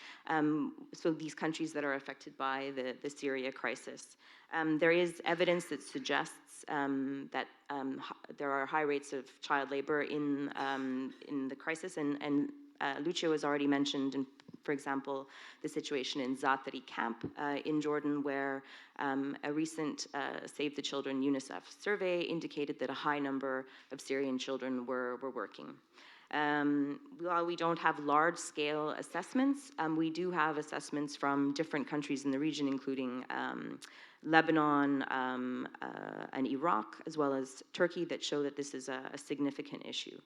So these countries that are affected by the Syria crisis. There is evidence that suggests that there are high rates of child labor in the crisis, and Lucio has already mentioned, for example, the situation in Zaatari camp in Jordan, where a recent Save the Children UNICEF survey indicated that a high number of Syrian children were working. While we don't have large-scale assessments, we do have assessments from different countries in the region, including Lebanon and Iraq, as well as Turkey, that show that this is a significant issue.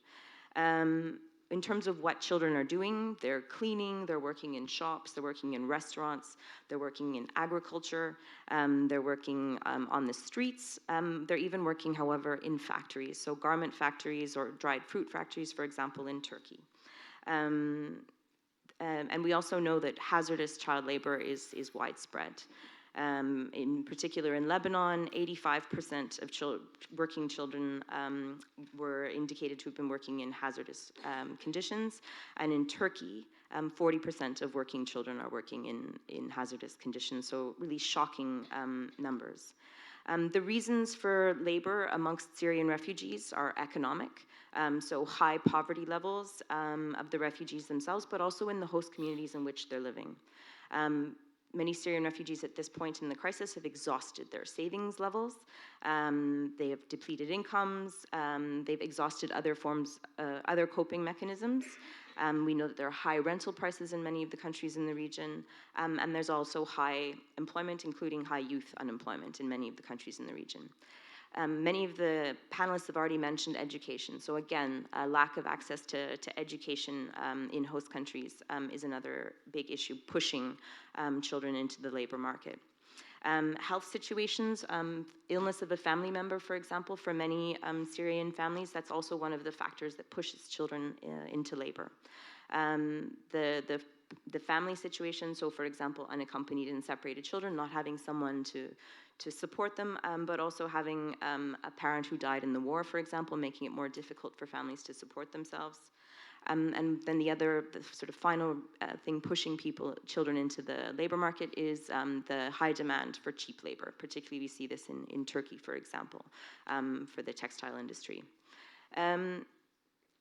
In terms of what children are doing, they're cleaning, they're working in shops, they're working in restaurants, they're working in agriculture, they're working on the streets, they're even working, however, in factories, so garment factories or dried fruit factories, for example, in Turkey. And we also know that hazardous child labor is widespread. In particular, in Lebanon, 85% of working children were indicated to have been working in hazardous conditions, and in Turkey, 40% of working children are working in hazardous conditions, so really shocking numbers. The reasons for labor amongst Syrian refugees are economic, so high poverty levels of the refugees themselves, but also in the host communities in which they're living. Many Syrian refugees at this point in the crisis have exhausted their savings levels. They have depleted incomes. They've exhausted other coping mechanisms. We know that there are high rental prices in many of the countries in the region, and there's also high employment, including high youth unemployment in many of the countries in the region. Many of the panelists have already mentioned education. So again, a lack of access to education in host countries is another big issue, pushing children into the labor market. Health situations, illness of a family member, for example, for many Syrian families, that's also one of the factors that pushes children into labor. The family situation, so for example, unaccompanied and separated children, not having someone to support them, but also having a parent who died in the war, for example, making it more difficult for families to support themselves. And then the sort of final thing pushing children into the labor market is the high demand for cheap labor. Particularly, we see this in Turkey, for example, for the textile industry.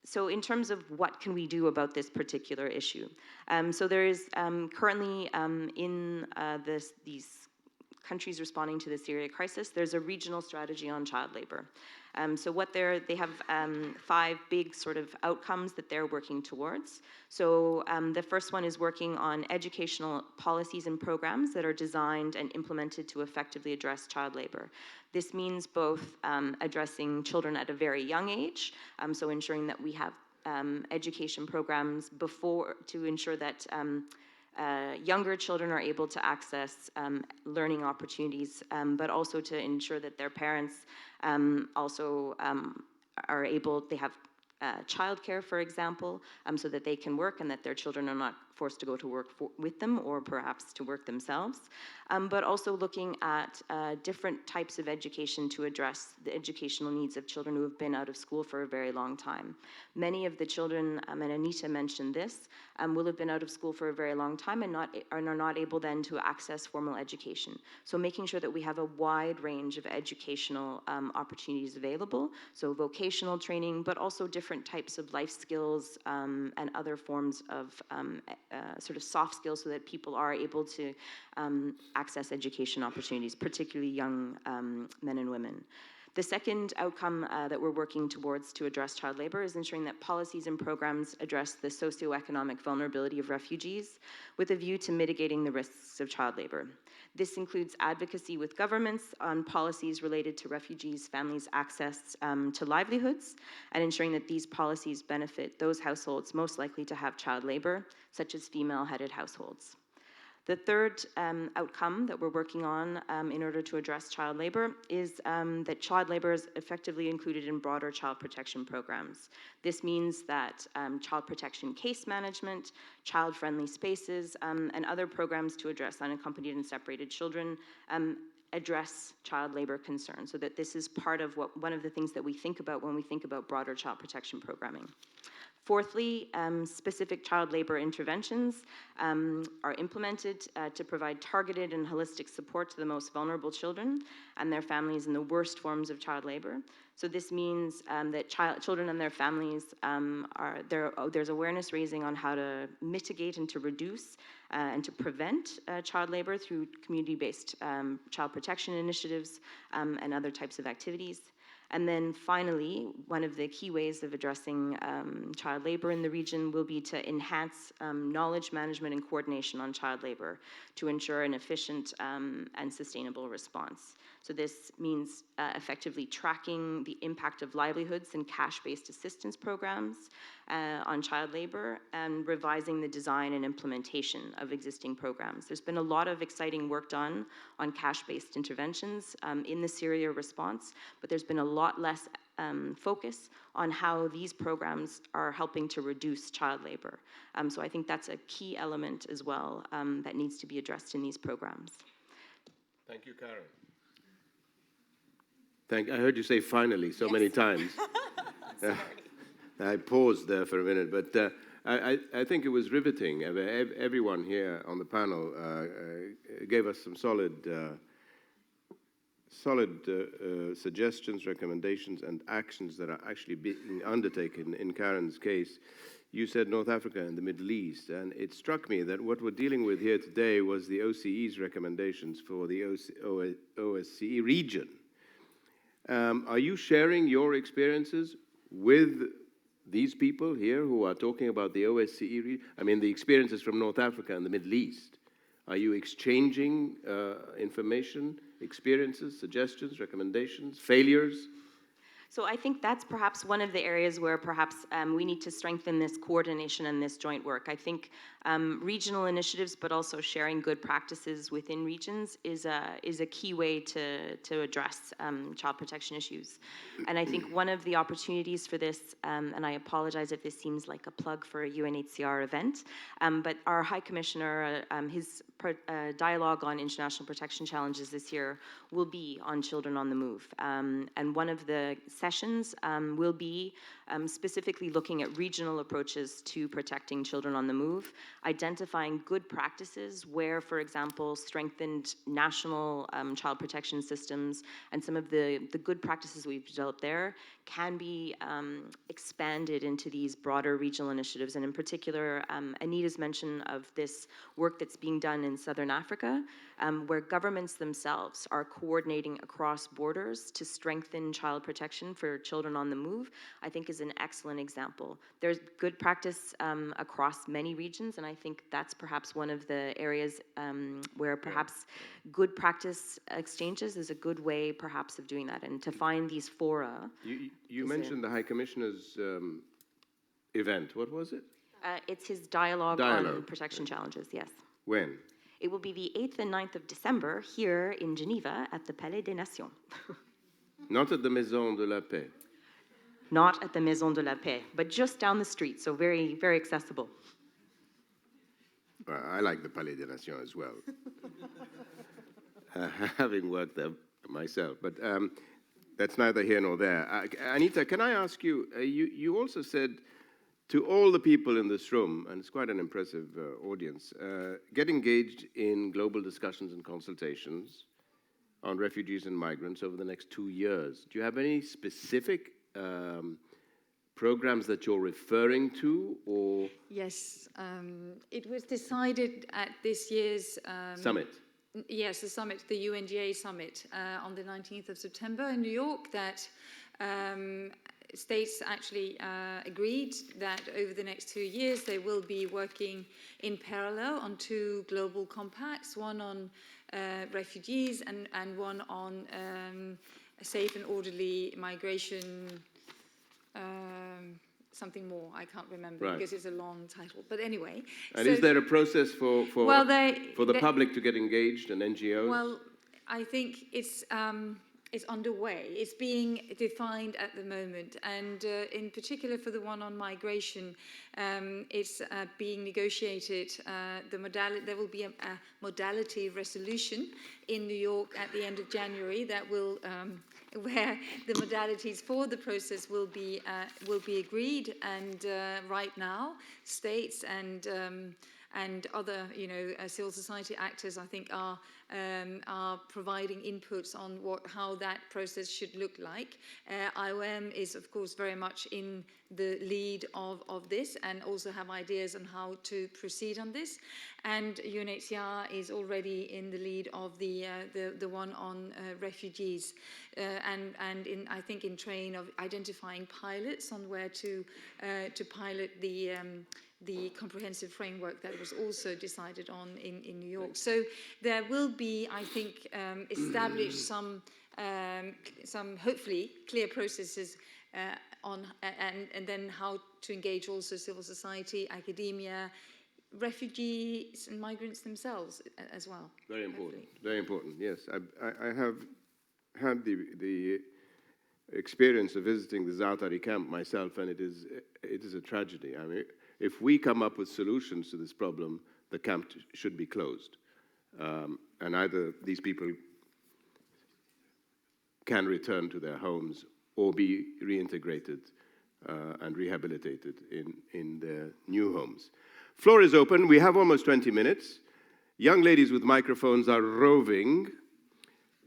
So in terms of what can we do about this particular issue? So there is currently in these countries responding to the Syria crisis, there's a regional strategy on child labor. So they have 5 big sort of outcomes that they're working towards. So the first one is working on educational policies and programs that are designed and implemented to effectively address child labor. This means both addressing children at a very young age, so ensuring that we have education programs to ensure that younger children are able to access learning opportunities, but also to ensure that their parents also they have childcare, for example, so that they can work and that their children are not forced to go to work with them or perhaps to work themselves, but also looking at different types of education to address the educational needs of children who have been out of school for a very long time. Many of the children, and Anita mentioned this, will have been out of school for a very long time and are not able then to access formal education. So making sure that we have a wide range of educational opportunities available, so vocational training, but also different types of life skills and other forms of sort of soft skills so that people are able to access education opportunities, particularly young men and women. The second outcome that we're working towards to address child labor is ensuring that policies and programs address the socioeconomic vulnerability of refugees with a view to mitigating the risks of child labor. This includes advocacy with governments on policies related to refugees' families' access to livelihoods, and ensuring that these policies benefit those households most likely to have child labor, such as female-headed households. The third outcome that we're working on in order to address child labor is that child labor is effectively included in broader child protection programs. This means that child protection case management, child-friendly spaces, and other programs to address unaccompanied and separated children address child labor concerns, so that this is part of one of the things that we think about when we think about broader child protection programming. Fourthly, specific child labor interventions are implemented to provide targeted and holistic support to the most vulnerable children and their families in the worst forms of child labor. So this means that children and their families there's awareness raising on how to mitigate and to reduce and to prevent child labor through community-based child protection initiatives and other types of activities. And then finally, one of the key ways of addressing child labor in the region will be to enhance knowledge management and coordination on child labor to ensure an efficient and sustainable response. So this means effectively tracking the impact of livelihoods and cash-based assistance programs on child labor and revising the design and implementation of existing programs. There's been a lot of exciting work done on cash-based interventions in the Syria response, but there's been a lot less focus on how these programs are helping to reduce child labor. So I think that's a key element as well that needs to be addressed in these programs. Thank you, Karen. I heard you say finally so many times. I paused there for a minute, but I think it was riveting. Everyone here on the panel gave us some solid suggestions, recommendations, and actions that are actually being undertaken. In Karen's case, you said North Africa and the Middle East, and it struck me that what we're dealing with here today was the OCE's recommendations for the OSCE region. Are you sharing your experiences with these people here who are talking about the OSCE region? I mean, the experiences from North Africa and the Middle East. Are you exchanging information, experiences, suggestions, recommendations, failures? So I think that's perhaps one of the areas where perhaps we need to strengthen this coordination and this joint work. I think regional initiatives, but also sharing good practices within regions is a key way to address child protection issues. And I think one of the opportunities for this, and I apologize if this seems like a plug for a UNHCR event, but our High Commissioner, his dialogue on international protection challenges this year will be on children on the move. And one of the sessions will be specifically looking at regional approaches to protecting children on the move, identifying good practices where, for example, strengthened national child protection systems and some of the good practices we've developed there can be expanded into these broader regional initiatives. And in particular, Anita's mention of this work that's being done in Southern Africa, where governments themselves are coordinating across borders to strengthen child protection for children on the move, I think is an excellent example. There's good practice across many regions, and I think that's perhaps one of the areas where perhaps good practice exchanges is a good way perhaps of doing that, and to find these fora. You mentioned the High Commissioner's event. What was it? It's his dialogue on protection challenges, yes. When? It will be the 8th and 9th of December here in Geneva at the Palais des Nations. Not at the Maison de la Paix. Not at the Maison de la Paix, but just down the street, so very, very accessible. Well, I like the Palais des Nations as well, having worked there myself. But that's neither here nor there. Anita, can I ask you, you also said to all the people in this room, and it's quite an impressive audience, get engaged in global discussions and consultations on refugees and migrants over the next 2 years. Do you have any specific programs that you're referring to, or? Yes, it was decided at this year's Summit. Yes, the summit, the UNGA summit on the 19th of September in New York, that states actually agreed that over the next 2 years they will be working in parallel on 2 global compacts, one on refugees and one on safe and orderly migration, something more, I can't remember, right, because it's a long title. But anyway. And so, is there a process for the public to get engaged and NGOs? Well, I think it's underway. It's being defined at the moment, and in particular for the one on migration, it's being negotiated. There will be a modality resolution in New York at the end of January that will, where the modalities for the process will be agreed. And right now, states and other, civil society actors, I think, are providing inputs on how that process should look like. IOM is, of course, very much in the lead of this, and also have ideas on how to proceed on this. And UNHCR is already in the lead of the one on refugees, and I think in train of identifying pilots on where to pilot the comprehensive framework that was also decided on in New York. So there will be, I think, established some hopefully clear processes on and then how to engage also civil society, academia, refugees and migrants themselves as well. Very important. Hopefully. Very important. Yes, I have had the experience of visiting the Zaatari camp myself, and it is a tragedy. I mean, if we come up with solutions to this problem, the camp should be closed. And either these people can return to their homes or be reintegrated and rehabilitated in their new homes. Floor is open. We have almost 20 minutes. Young ladies with microphones are roving.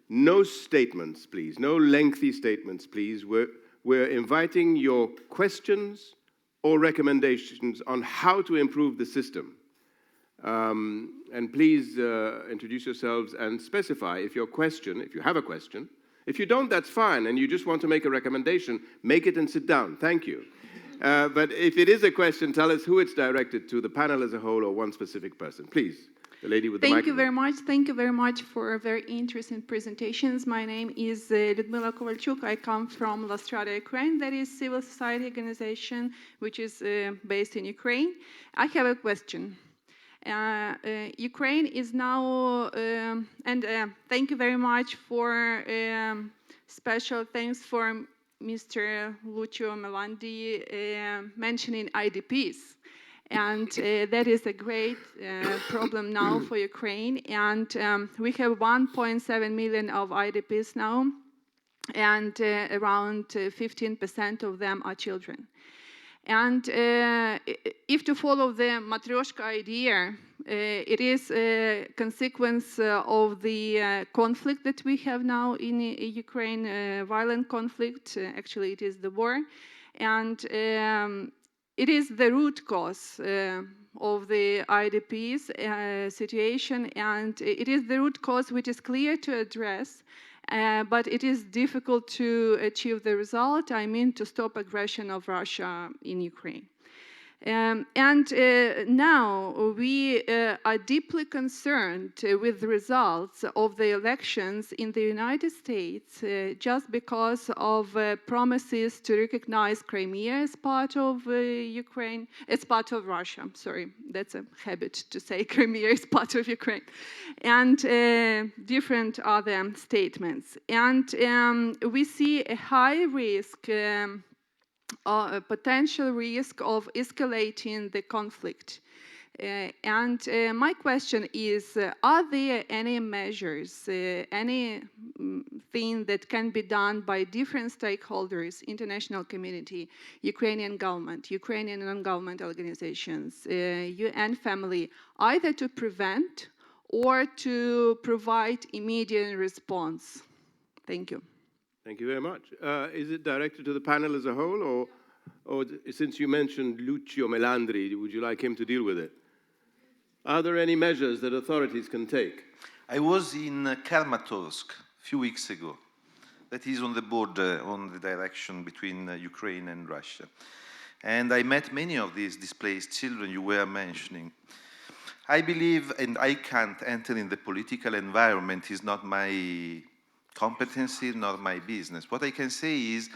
No statements, please. No lengthy statements, please. We're inviting your questions or recommendations on how to improve the system. And please introduce yourselves and specify if you have a question. If you don't, that's fine, and you just want to make a recommendation, make it and sit down. Thank you. But if it is a question, tell us who it's directed to, the panel as a whole or one specific person. Please, the lady with the microphone. Thank you very much. Thank you very much for very interesting presentations. My name is Lyudmila Kovalchuk. I come from La Strada, Ukraine. That is a civil society organization which is based in Ukraine. I have a question. Ukraine is now, and thank you very much for special thanks for Mr. Lucio Melandi mentioning IDPs. And that is a great problem now for Ukraine. And we have 1.7 million of IDPs now. and around 15% of them are children. And if to follow the Matryoshka idea, it is a consequence of the conflict that we have now in Ukraine, violent conflict. Actually, it is the war. And it is the root cause of the IDP's situation, and it is the root cause which is clear to address, but it is difficult to achieve the result. I mean, to stop aggression of Russia in Ukraine. Now we are deeply concerned with the results of the elections in the United States just because of promises to recognize Crimea as part of Ukraine, as part of Russia. I'm sorry, that's a habit to say Crimea is part of Ukraine, and different other statements. And we see a high risk, a potential risk of escalating the conflict. My question is, are there any measures, anything that can be done by different stakeholders, international community, Ukrainian government, Ukrainian non-government organizations, UN family, either to prevent or to provide immediate response? Thank you. Thank you very much. Is it directed to the panel as a whole, or since you mentioned Lucio Melandri, would you like him to deal with it? Are there any measures that authorities can take? I was in Kramatorsk a few weeks ago. That is on the border, on the direction between Ukraine and Russia. And I met many of these displaced children you were mentioning. I believe, and I can't enter in the political environment, is not my competency, not my business. What I can say is,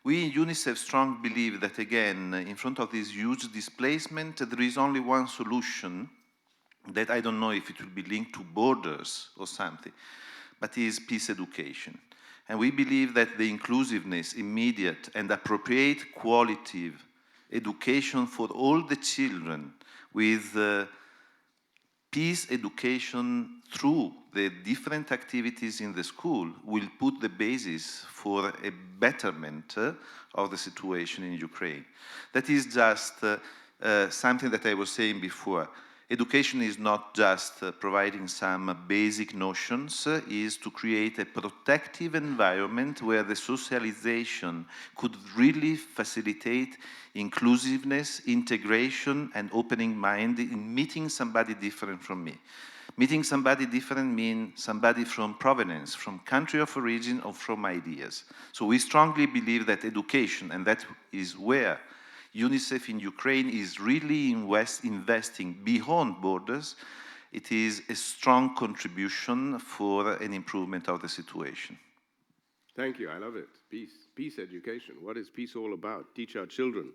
we in UNICEF strongly believe that, again, in front of this huge displacement, there is only one solution that I don't know if it will be linked to borders or something, but is peace education. And we believe that the inclusiveness, immediate and appropriate qualitative education for all the children with peace education through the different activities in the school will put the basis for a betterment of the situation in Ukraine. That is just something that I was saying before. Education is not just providing some basic notions, is to create a protective environment where the socialization could really facilitate inclusiveness, integration, and opening mind in meeting somebody different from me. Meeting somebody different means somebody from provenance, from country of origin, or from ideas. So we strongly believe that education, and that is where UNICEF in Ukraine is really investing beyond borders. It is a strong contribution for an improvement of the situation. Thank you, I love it. Peace education. What is peace all about? Teach our children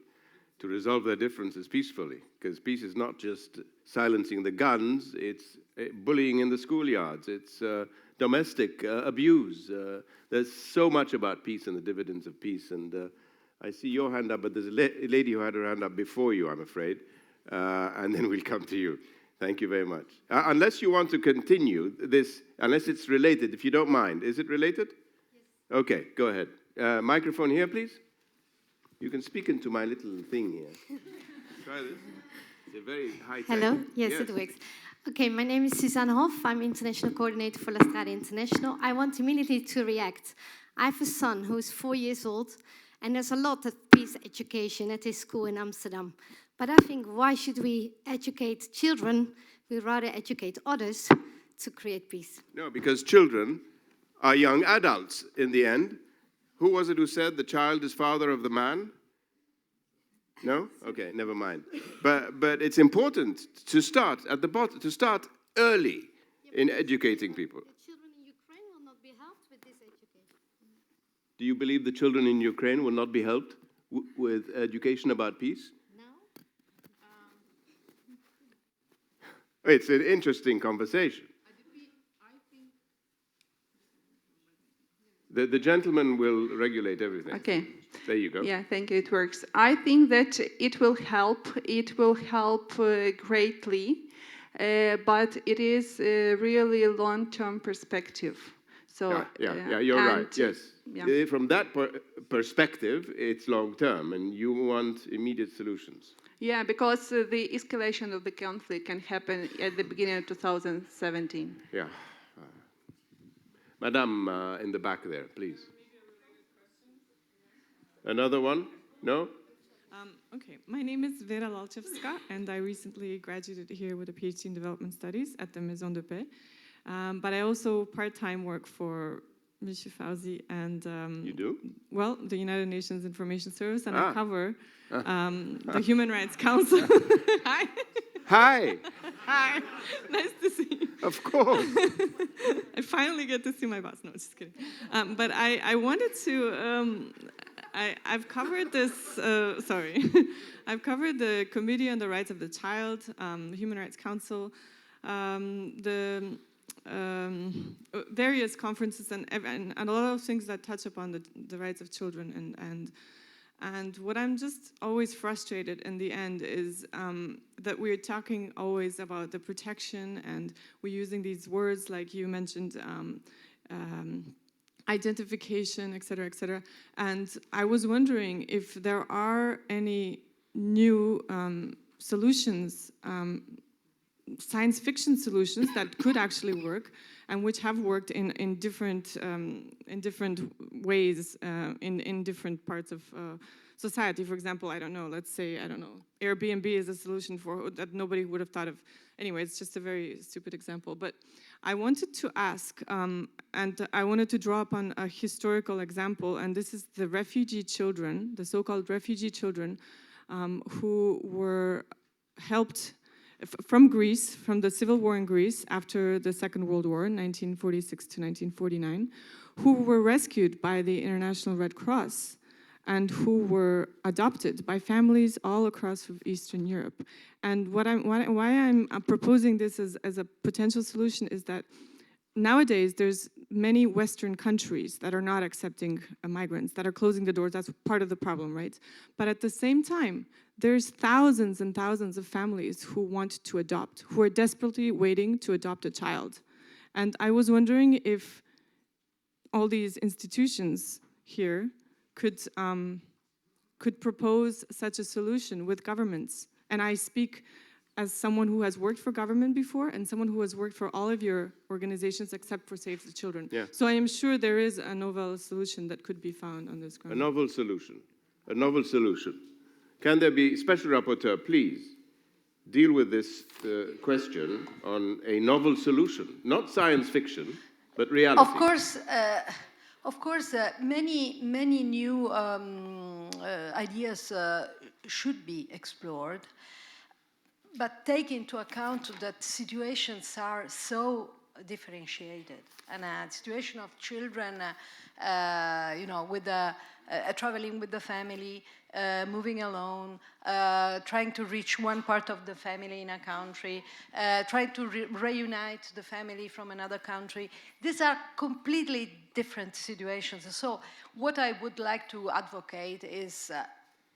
to resolve their differences peacefully, because peace is not just silencing the guns, it's bullying in the schoolyards, it's domestic abuse. There's so much about peace and the dividends of peace, and I see your hand up, but there's a lady who had her hand up before you, I'm afraid, and then we'll come to you. Thank you very much. Unless you want to continue this, unless it's related, if you don't mind. Is it related? Yes. Okay, go ahead. Microphone here, please. You can speak into my little thing here. Try this. It's a very high tech. Hello? Yes, it works. Okay, my name is Suzanne Hoff. I'm International Coordinator for La Strada International. I want immediately to react. I have a son who's 4 years old, and there's a lot of peace education at his school in Amsterdam. But I think, why should we educate children? We'd rather educate others to create peace. No, because children are young adults in the end. Who was it who said the child is father of the man? No? Okay, never mind. But it's important to start at the bottom, to start early in educating people. The children in Ukraine will not be helped with this education. Do you believe the children in Ukraine will not be helped with education about peace? No. It's an interesting conversation. The gentleman will regulate everything. Okay. There you go. Yeah, thank you. It works. I think that it will help. It will help greatly, but it is really a long-term perspective. So you're right. Yes, yeah. From that perspective, it's long term, and you want immediate solutions. Yeah, because the escalation of the conflict can happen at the beginning of 2017. Yeah. Madame in the back there, please. Another one? No? Okay, my name is Vera Lalchevska, and I recently graduated here with a PhD in development studies at the Maison de Paix. But I also part-time work for Monsieur Fauzi and You do? well, the United Nations Information Service, and I cover the Human Rights Council. Hi. Hi. Hi. Nice to see you. Of course. I finally get to see my boss. No, just kidding. But I wanted to. I've covered this. Sorry, I've covered the Committee on the Rights of the Child, the Human Rights Council, the various conferences and a lot of things that touch upon the rights of children. And what I'm just always frustrated in the end is that we're talking always about the protection, and we're using these words like you mentioned. Identification, et cetera, and I was wondering if there are any new solutions, science fiction solutions that could actually work, and which have worked in different ways in different parts of society. For example, let's say Airbnb is a solution for that nobody would have thought of. Anyway, it's just a very stupid example, but I wanted to ask, and I wanted to draw upon a historical example, and this is the refugee children, the so-called refugee children, who were helped from Greece, from the civil war in Greece after the Second World War, 1946 to 1949, who were rescued by the International Red Cross and who were adopted by families all across Eastern Europe. And why I'm proposing this as a potential solution is that nowadays there's many Western countries that are not accepting migrants, that are closing the doors. That's part of the problem, right? But at the same time, there's thousands and thousands of families who want to adopt, who are desperately waiting to adopt a child. And I was wondering if all these institutions here could propose such a solution with governments. And I speak as someone who has worked for government before and someone who has worked for all of your organizations except for Save the Children. Yeah. So I am sure there is a novel solution that could be found on this ground. A novel solution. A novel solution. Can there be, Special Rapporteur, please deal with this question on a novel solution, not science fiction, but reality. Of course, many new ideas should be explored, but take into account that situations are so differentiated, and a situation of children, with traveling with the family, moving alone, trying to reach one part of the family in a country, trying to reunite the family from another country. These are completely different situations. So what I would like to advocate is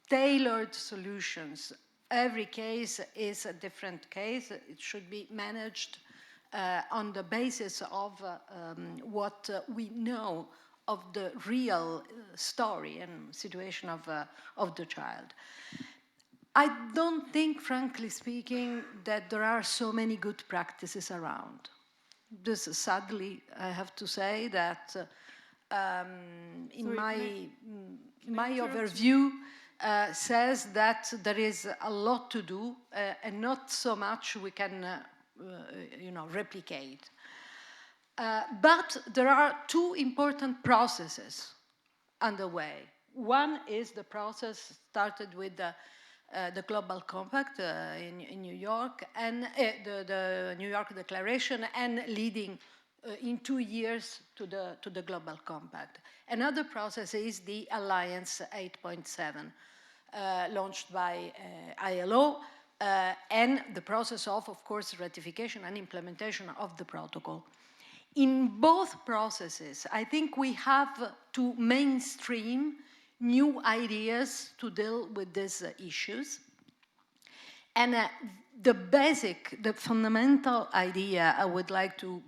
tailored solutions. Every case is a different case. It should be managed on the basis of what we know of the real story and situation of the child. I don't think, frankly speaking, that there are so many good practices around. This, sadly, I have to say that in my overview says that there is a lot to do and not so much we can replicate. But there are two important processes underway. One is the process started with the Global Compact in New York, and the New York Declaration, and leading in 2 years to the Global Compact. Another process is the Alliance 8.7, launched by ILO, and the process of course, ratification and implementation of the protocol. In both processes, I think we have to mainstream new ideas to deal with these issues. And the fundamental idea I would like to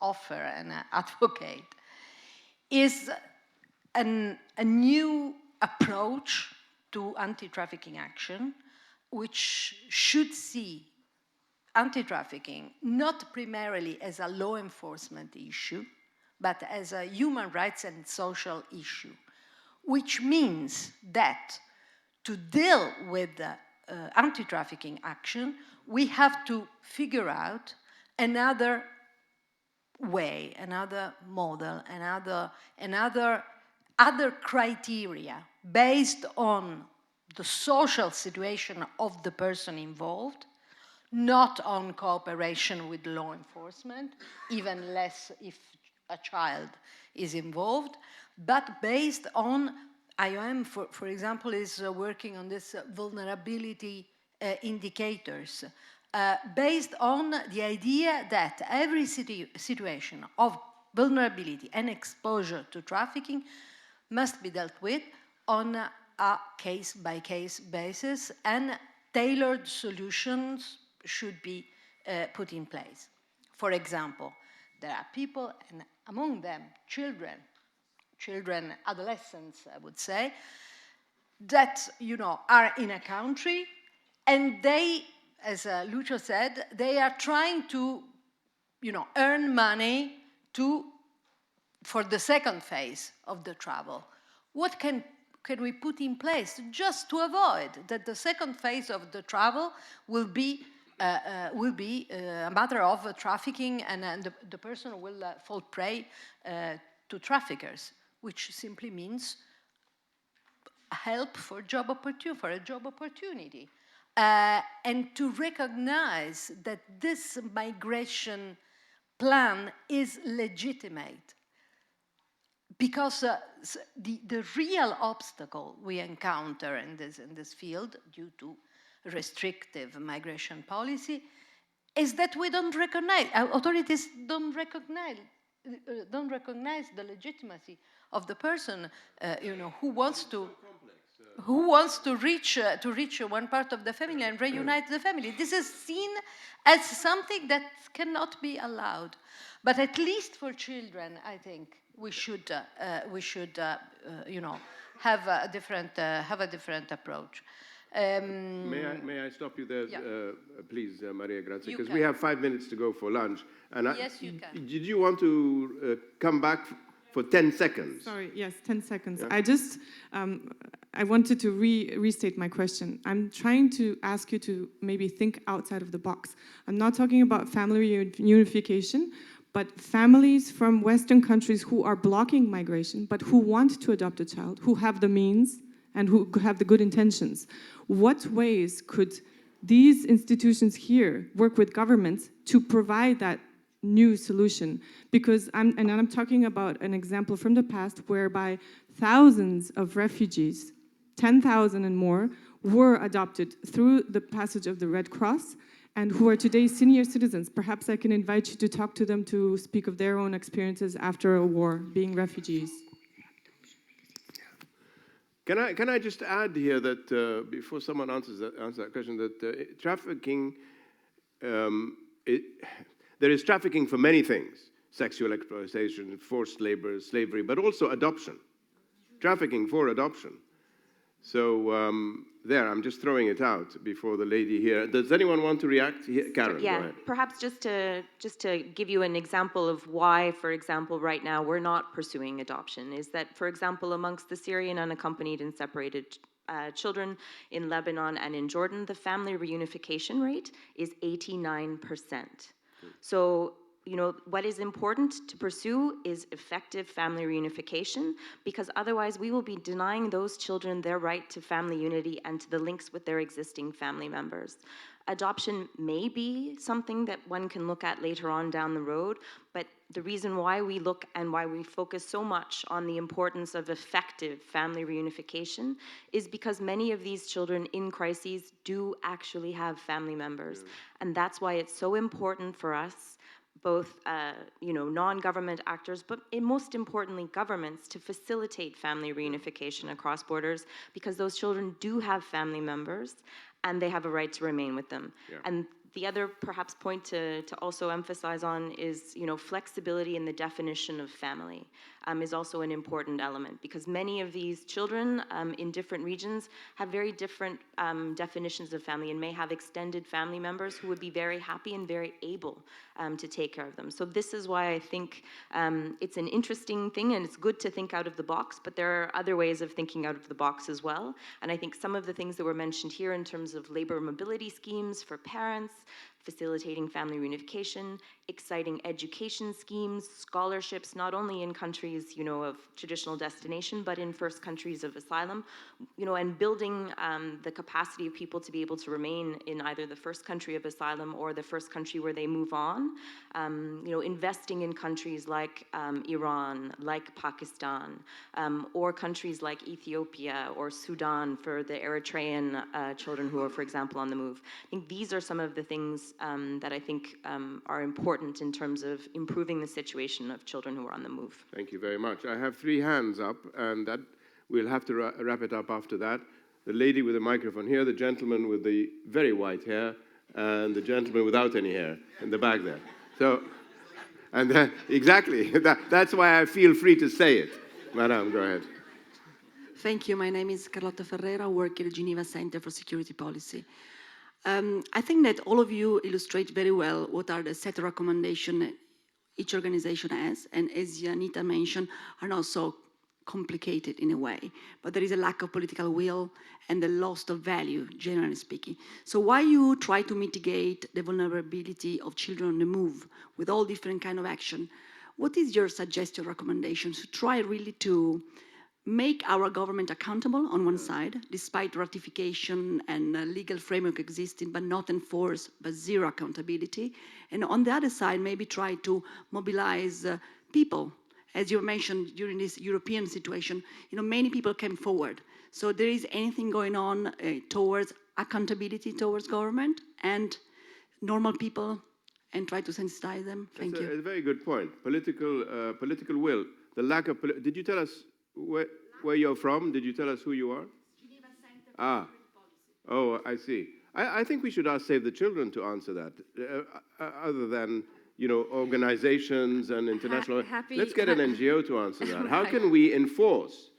offer and advocate is a new approach to anti-trafficking action, which should see anti-trafficking not primarily as a law enforcement issue, but as a human rights and social issue, which means that to deal with anti-trafficking action, we have to figure out another way, another model, other criteria based on the social situation of the person involved, not on cooperation with law enforcement, even less if a child is involved, but based on IOM, for example, is working on this vulnerability indicators, based on the idea that every situation of vulnerability and exposure to trafficking must be dealt with on a case-by-case basis, and tailored solutions should be put in place. For example, there are people, and among them children, adolescents, I would say, that are in a country, and they, as Lucio said, they are trying to earn money for the second phase of the travel. What can we put in place just to avoid that the second phase of the travel will be a matter of trafficking, and the person will fall prey to traffickers, which simply means help for a job opportunity. And to recognize that this migration plan is legitimate, because the real obstacle we encounter in this field, due to restrictive migration policy, is that we don't recognize, authorities don't recognize the legitimacy of the person, who wants to reach one part of the family and reunite the family. This is seen as something that cannot be allowed. But at least for children, I think we should have a different approach. May I stop you there, Yeah. please, Maria Grazia, You because can. we have 5 minutes to go for lunch. And Yes, you can. Did you want to come back for 10 seconds? Sorry, yes, 10 seconds. Yeah. I wanted to restate my question. I'm trying to ask you to maybe think outside of the box. I'm not talking about family unification, but families from Western countries who are blocking migration, but who want to adopt a child, who have the means and who have the good intentions. What ways could these institutions here work with governments to provide that new solution? Because I'm talking about an example from the past whereby thousands of refugees, 10,000 and more, were adopted through the passage of the Red Cross, and who are today senior citizens. Perhaps I can invite you to talk to them to speak of their own experiences after a war, being refugees. Can I just add here that before someone answers that question, that trafficking, there is trafficking for many things: sexual exploitation, forced labor, slavery, but also adoption. Trafficking for adoption. So I'm just throwing it out before the lady here. Does anyone want to react? Karen, yeah, go ahead. Perhaps just to give you an example of why, for example, right now we're not pursuing adoption, is that, for example, amongst the Syrian unaccompanied and separated children in Lebanon and in Jordan, the family reunification rate is 89%. So, what is important to pursue is effective family reunification, because otherwise we will be denying those children their right to family unity and to the links with their existing family members. Adoption may be something that one can look at later on down the road, but the reason why we look and why we focus so much on the importance of effective family reunification is because many of these children in crises do actually have family members. Yeah. And that's why it's so important for us, both non-government actors, but most importantly governments, to facilitate family reunification across borders, because those children do have family members and they have a right to remain with them. Yeah. And The other perhaps point to also emphasize on is, flexibility in the definition of family is also an important element, because many of these children in different regions have very different definitions of family and may have extended family members who would be very happy and very able to take care of them. So this is why I think it's an interesting thing, and it's good to think out of the box, but there are other ways of thinking out of the box as well. And I think some of the things that were mentioned here in terms of labor mobility schemes for parents, facilitating family reunification, exciting education schemes, scholarships, not only in countries, of traditional destination, but in first countries of asylum, and building the capacity of people to be able to remain in either the first country of asylum or the first country where they move on, investing in countries like Iran, like Pakistan, or countries like Ethiopia or Sudan for the Eritrean children who are, for example, on the move. I think these are some of the things that I think are important in terms of improving the situation of children who are on the move. Thank you very much. I have 3 hands up, and that we'll have to wrap it up after that. The lady with the microphone here, the gentleman with the very white hair, and the gentleman without any hair in the back there. So, and exactly, that's why I feel free to say it. Madam, go ahead. Thank you. My name is Carlotta Ferreira. I work at the Geneva Center for Security Policy. I think that all of you illustrate very well what are the set of recommendations each organization has, and as Anita mentioned, are not so complicated in a way, but there is a lack of political will and the loss of value, generally speaking. So why you try to mitigate the vulnerability of children on the move with all different kind of action? What is your suggested recommendations to try really to make our government accountable on one side, despite ratification and legal framework existing, but not enforced, but zero accountability. And on the other side, maybe try to mobilize people. As you mentioned, during this European situation, many people came forward. So there is anything going on towards accountability towards government and normal people, and try to sensitize them. Thank you. It's a very good point. Political will. The lack of. Did you tell us where you're from? Did you tell us who you are? Geneva Center for Security Policy. Oh, I see. I think we should ask Save the Children to answer that, other than organizations and international. Let's get an NGO to answer that. Right. How can we enforce?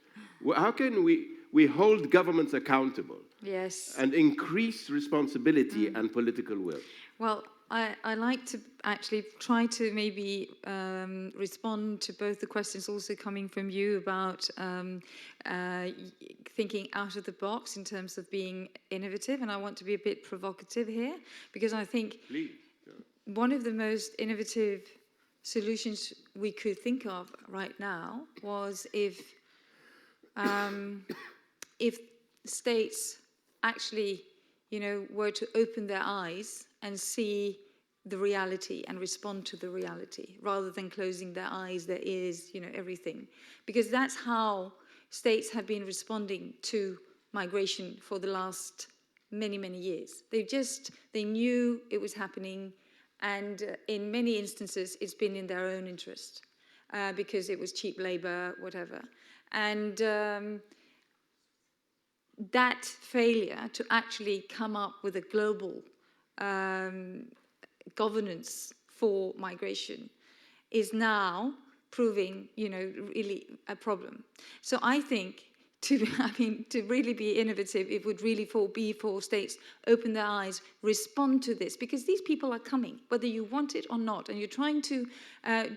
How can we hold governments accountable? Yes. And increase responsibility and political will? Well, I like to actually try to maybe respond to both the questions also coming from you about thinking out of the box in terms of being innovative, and I want to be a bit provocative here, because I think one of the most innovative solutions we could think of right now was if states actually, were to open their eyes and see the reality and respond to the reality, rather than closing their eyes, their ears, everything. Because that's how states have been responding to migration for the last many, many years. They knew it was happening, and in many instances, it's been in their own interest, because it was cheap labor, whatever. And that failure to actually come up with a global governance for migration is now proving, really a problem. So I think to really be innovative, it would really be for states open their eyes, respond to this, because these people are coming, whether you want it or not, and you're trying to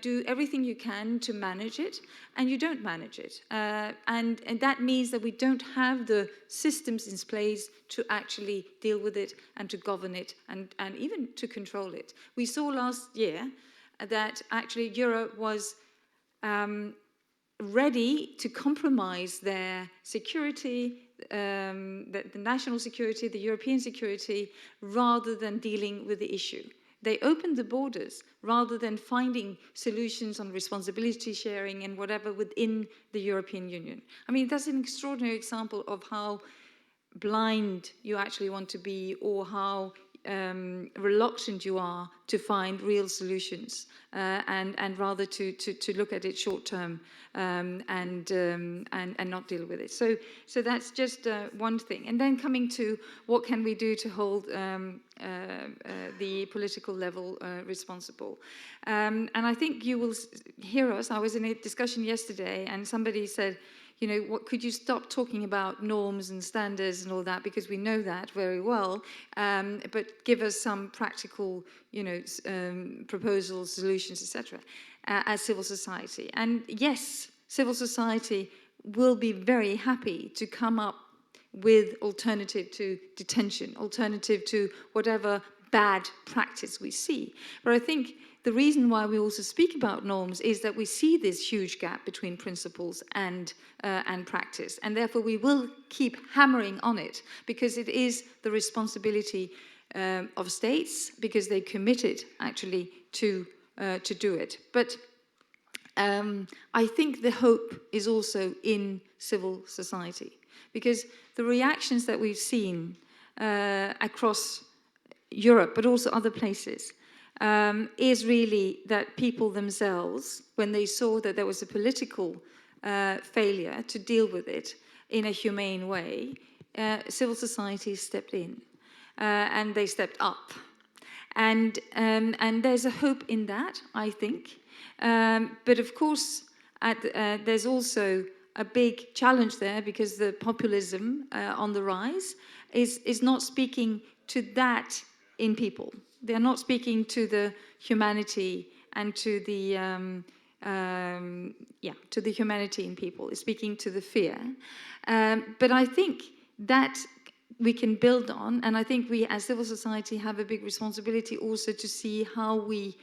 do everything you can to manage it, and you don't manage it. And that means that we don't have the systems in place to actually deal with it and to govern it and even to control it. We saw last year that actually Europe was ready to compromise their security, the national security, the European security, rather than dealing with the issue. They opened the borders rather than finding solutions on responsibility sharing and whatever within the European Union. I mean, that's an extraordinary example of how blind you actually want to be, or how reluctant you are to find real solutions and rather to look at it short term and not deal with it. So that's just one thing. And then coming to what can we do to hold the political level responsible. And I think you will hear us. I was in a discussion yesterday and somebody said, you know, what, could you stop talking about norms and standards and all that, because we know that very well, but give us some practical, you know, proposals, solutions, etc., as civil society. And yes, civil society will be very happy to come up with alternative to detention, alternative to whatever bad practice we see. But I think the reason why we also speak about norms is that we see this huge gap between principles and practice, and therefore we will keep hammering on it, because it is the responsibility of states, because they committed actually to do it. But I think the hope is also in civil society, because the reactions that we've seen across Europe, but also other places, is really that people themselves, when they saw that there was a political failure to deal with it in a humane way, civil society stepped in and they stepped up. And there's a hope in that, I think. But of course, there's also a big challenge there, because the populism on the rise is not speaking to that in people. They're not speaking to the humanity and to the to the humanity in people. It's speaking to the fear. But I think that we can build on, and I think we as civil society have a big responsibility also to see how we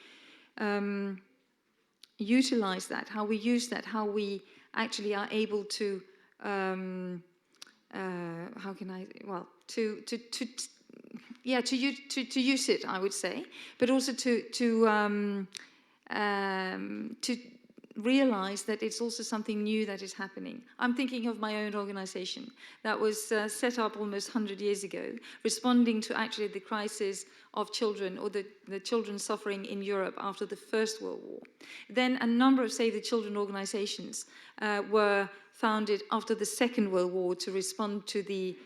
utilize that, how we use that, how we actually are able to how can I, well, to use it, I would say, but also to realize that it's also something new that is happening. I'm thinking of my own organization that was set up almost 100 years ago, responding to actually the crisis of children, or the children suffering in Europe after the First World War. Then a number of Save the Children organizations were founded after the Second World War to respond to the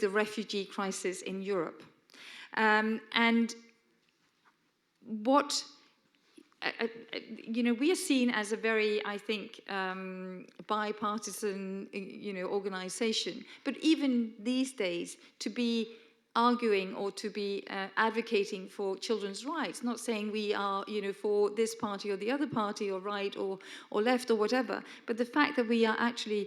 refugee crisis in Europe. And what, you know, we are seen as a very, I think, bipartisan, you know, organization. But even these days, to be arguing or to be advocating for children's rights, not saying we are, you know, for this party or the other party, or right or left or whatever, but the fact that we are actually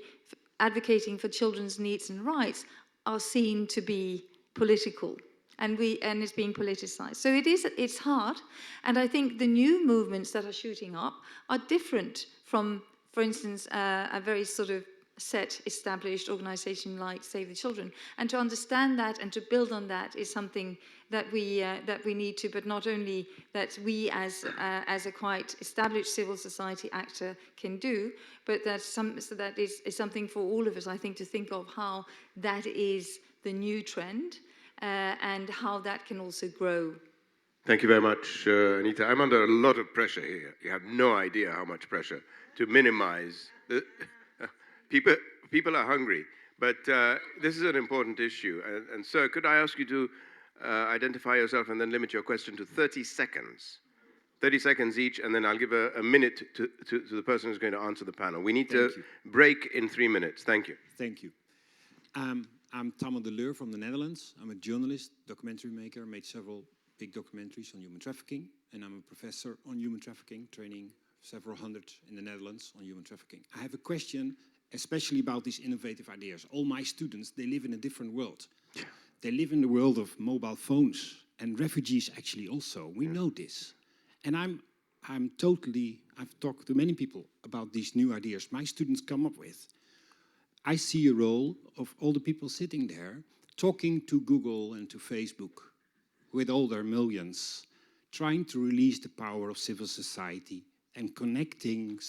advocating for children's needs and rights are seen to be political, and it's being politicized. So it's hard, and I think the new movements that are shooting up are different from, for instance, a very sort of set, established organization like Save the Children. And to understand that and to build on that is something that we need to, but not only that we as a quite established civil society actor can do, but so that is something for all of us, I think, to think of how that is the new trend and how that can also grow. Thank you very much, Anita. I'm under a lot of pressure here. You have no idea how much pressure to minimize. People are hungry, but this is an important issue. And sir, could I ask you to identify yourself and then limit your question to 30 seconds? 30 seconds each, and then I'll give a minute to the person who's going to answer the panel. We need to break in 3 minutes. Thank you. Thank you. I'm Tamer de Leur from the Netherlands. I'm a journalist, documentary maker, made several big documentaries on human trafficking, and I'm a professor on human trafficking, training several hundred in the Netherlands on human trafficking. I have a question especially about these innovative ideas. All my students, they live in a different world. They live in the world of mobile phones, and refugees actually also. We know this. And I've talked to many people about these new ideas my students come up with. I see a role of all the people sitting there talking to Google and to Facebook with all their millions, trying to release the power of civil society and connecting,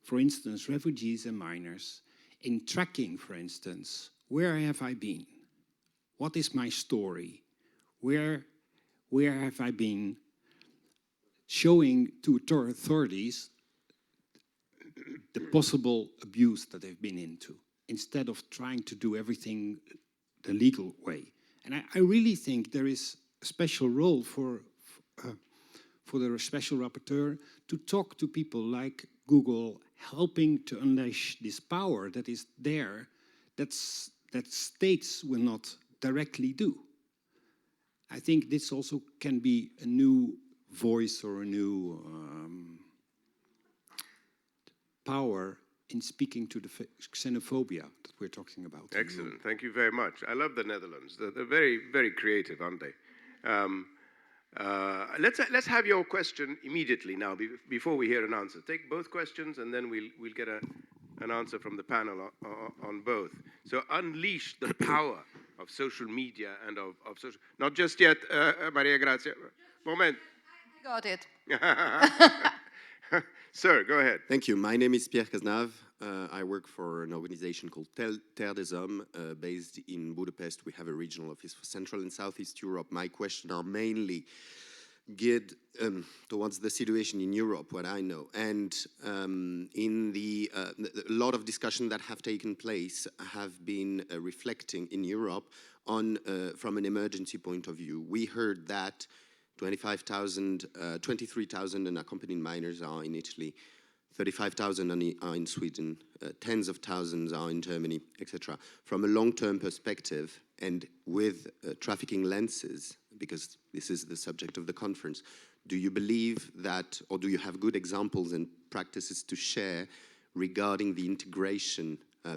for instance, refugees and minors, in tracking, for instance, where have I been? What is my story? Where have I been showing to authorities the possible abuse that they've been into, instead of trying to do everything the legal way? And I really think there is a special role for the special rapporteur to talk to people like Google, helping to unleash this power that is there, that states will not directly do. I think this also can be a new voice or a new power in speaking to the xenophobia that we're talking about. Excellent. Thank you very much. I love the Netherlands. They're very, very creative, aren't they? Let's have your question immediately now, before we hear an answer. Take both questions, and then we'll get an answer from the panel on both. So unleash the power of social media and of social... Not just yet, Maria Grazia. Moment. I got it. Sir, go ahead. Thank you. My name is Pierre Cazenave. I work for an organization called Terre des Hommes, based in Budapest. We have a regional office for Central and Southeast Europe. My questions are mainly geared towards the situation in Europe, what I know. And in a lot of discussion that have taken place have been reflecting in Europe on, from an emergency point of view. We heard that 23,000 unaccompanied minors are in Italy, 35,000 are in Sweden, tens of thousands are in Germany, etc. From a long-term perspective, and with trafficking lenses, because this is the subject of the conference, do you believe that, or do you have good examples and practices to share regarding the integration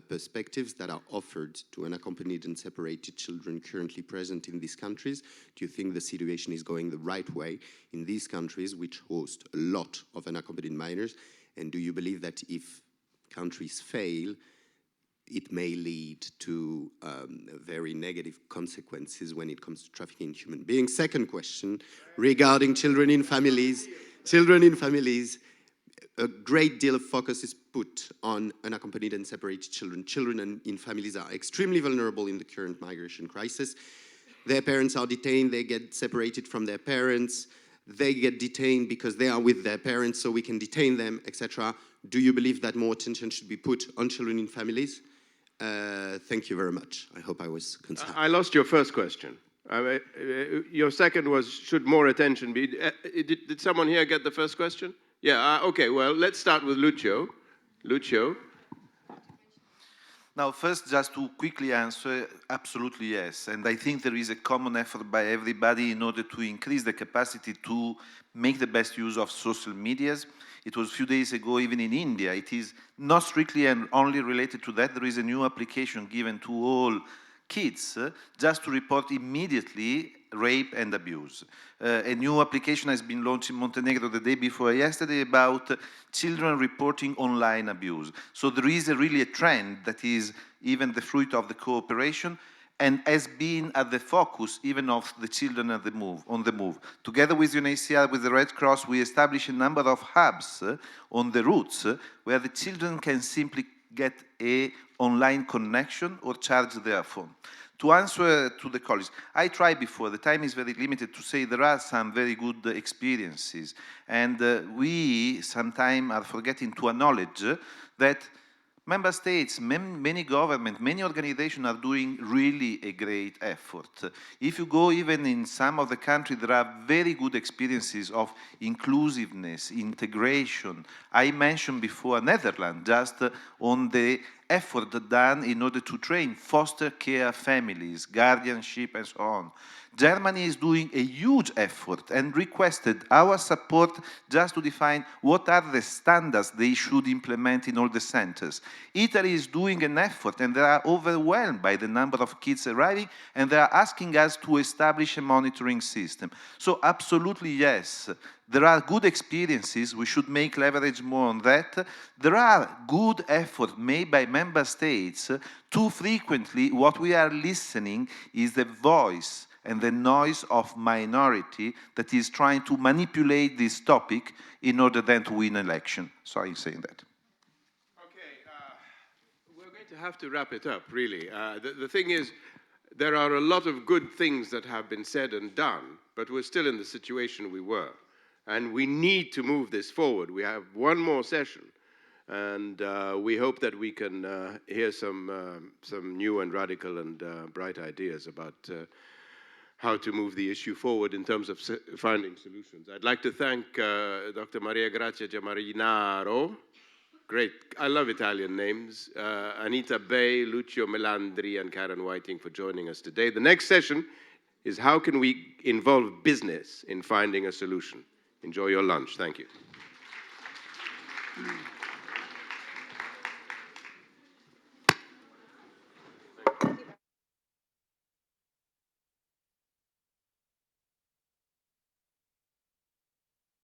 perspectives that are offered to unaccompanied and separated children currently present in these countries? Do you think the situation is going the right way in these countries, which host a lot of unaccompanied minors? And do you believe that if countries fail, it may lead to very negative consequences when it comes to trafficking in human beings? Second question, regarding children in families. A great deal of focus is put on unaccompanied and separated children. Children in families are extremely vulnerable in the current migration crisis. Their parents are detained, they get separated from their parents, they get detained because they are with their parents, so we can detain them, etc. Do you believe that more attention should be put on children in families? Thank you very much. I hope I was concise. I lost your first question. Your second was, should more attention be... did someone here get the first question? Yeah, okay, well, let's start with Lucio. Lucio? Now, first, just to quickly answer, absolutely yes. And I think there is a common effort by everybody in order to increase the capacity to make the best use of social medias. It was a few days ago, even in India. It is not strictly and only related to that. There is a new application given to all kids just to report immediately rape and abuse. A new application has been launched in Montenegro the day before yesterday about children reporting online abuse. So there is really a trend that is even the fruit of the cooperation and has been at the focus even of the children on the move. Together with UNHCR, with the Red Cross, we established a number of hubs on the routes where the children can simply get an online connection or charge their phone. To answer to the colleagues, I tried before, the time is very limited, to say there are some very good experiences. And we sometimes are forgetting to acknowledge that member states, many governments, many organizations are doing really a great effort. If you go even in some of the countries, there are very good experiences of inclusiveness, integration. I mentioned before Netherlands, just on the effort done in order to train foster care families, guardianship, and so on. Germany is doing a huge effort and requested our support just to define what are the standards they should implement in all the centers. Italy is doing an effort and they are overwhelmed by the number of kids arriving and they are asking us to establish a monitoring system. So absolutely yes, there are good experiences, we should make leverage more on that. There are good efforts made by member states. Too frequently what we are listening is the voice and the noise of minority that is trying to manipulate this topic in order then to win election. Sorry for saying that. Okay, we're going to have to wrap it up, really. The thing is, there are a lot of good things that have been said and done, but we're still in the situation we were. And we need to move this forward. We have one more session, and we hope that we can hear some new and radical and bright ideas about how to move the issue forward in terms of finding solutions. I'd like to thank Dr. Maria Grazia Giamarinaro. Great, I love Italian names. Anita Bay, Lucio Melandri, and Karen Whiting for joining us today. The next session is how can we involve business in finding a solution. Enjoy your lunch, thank you.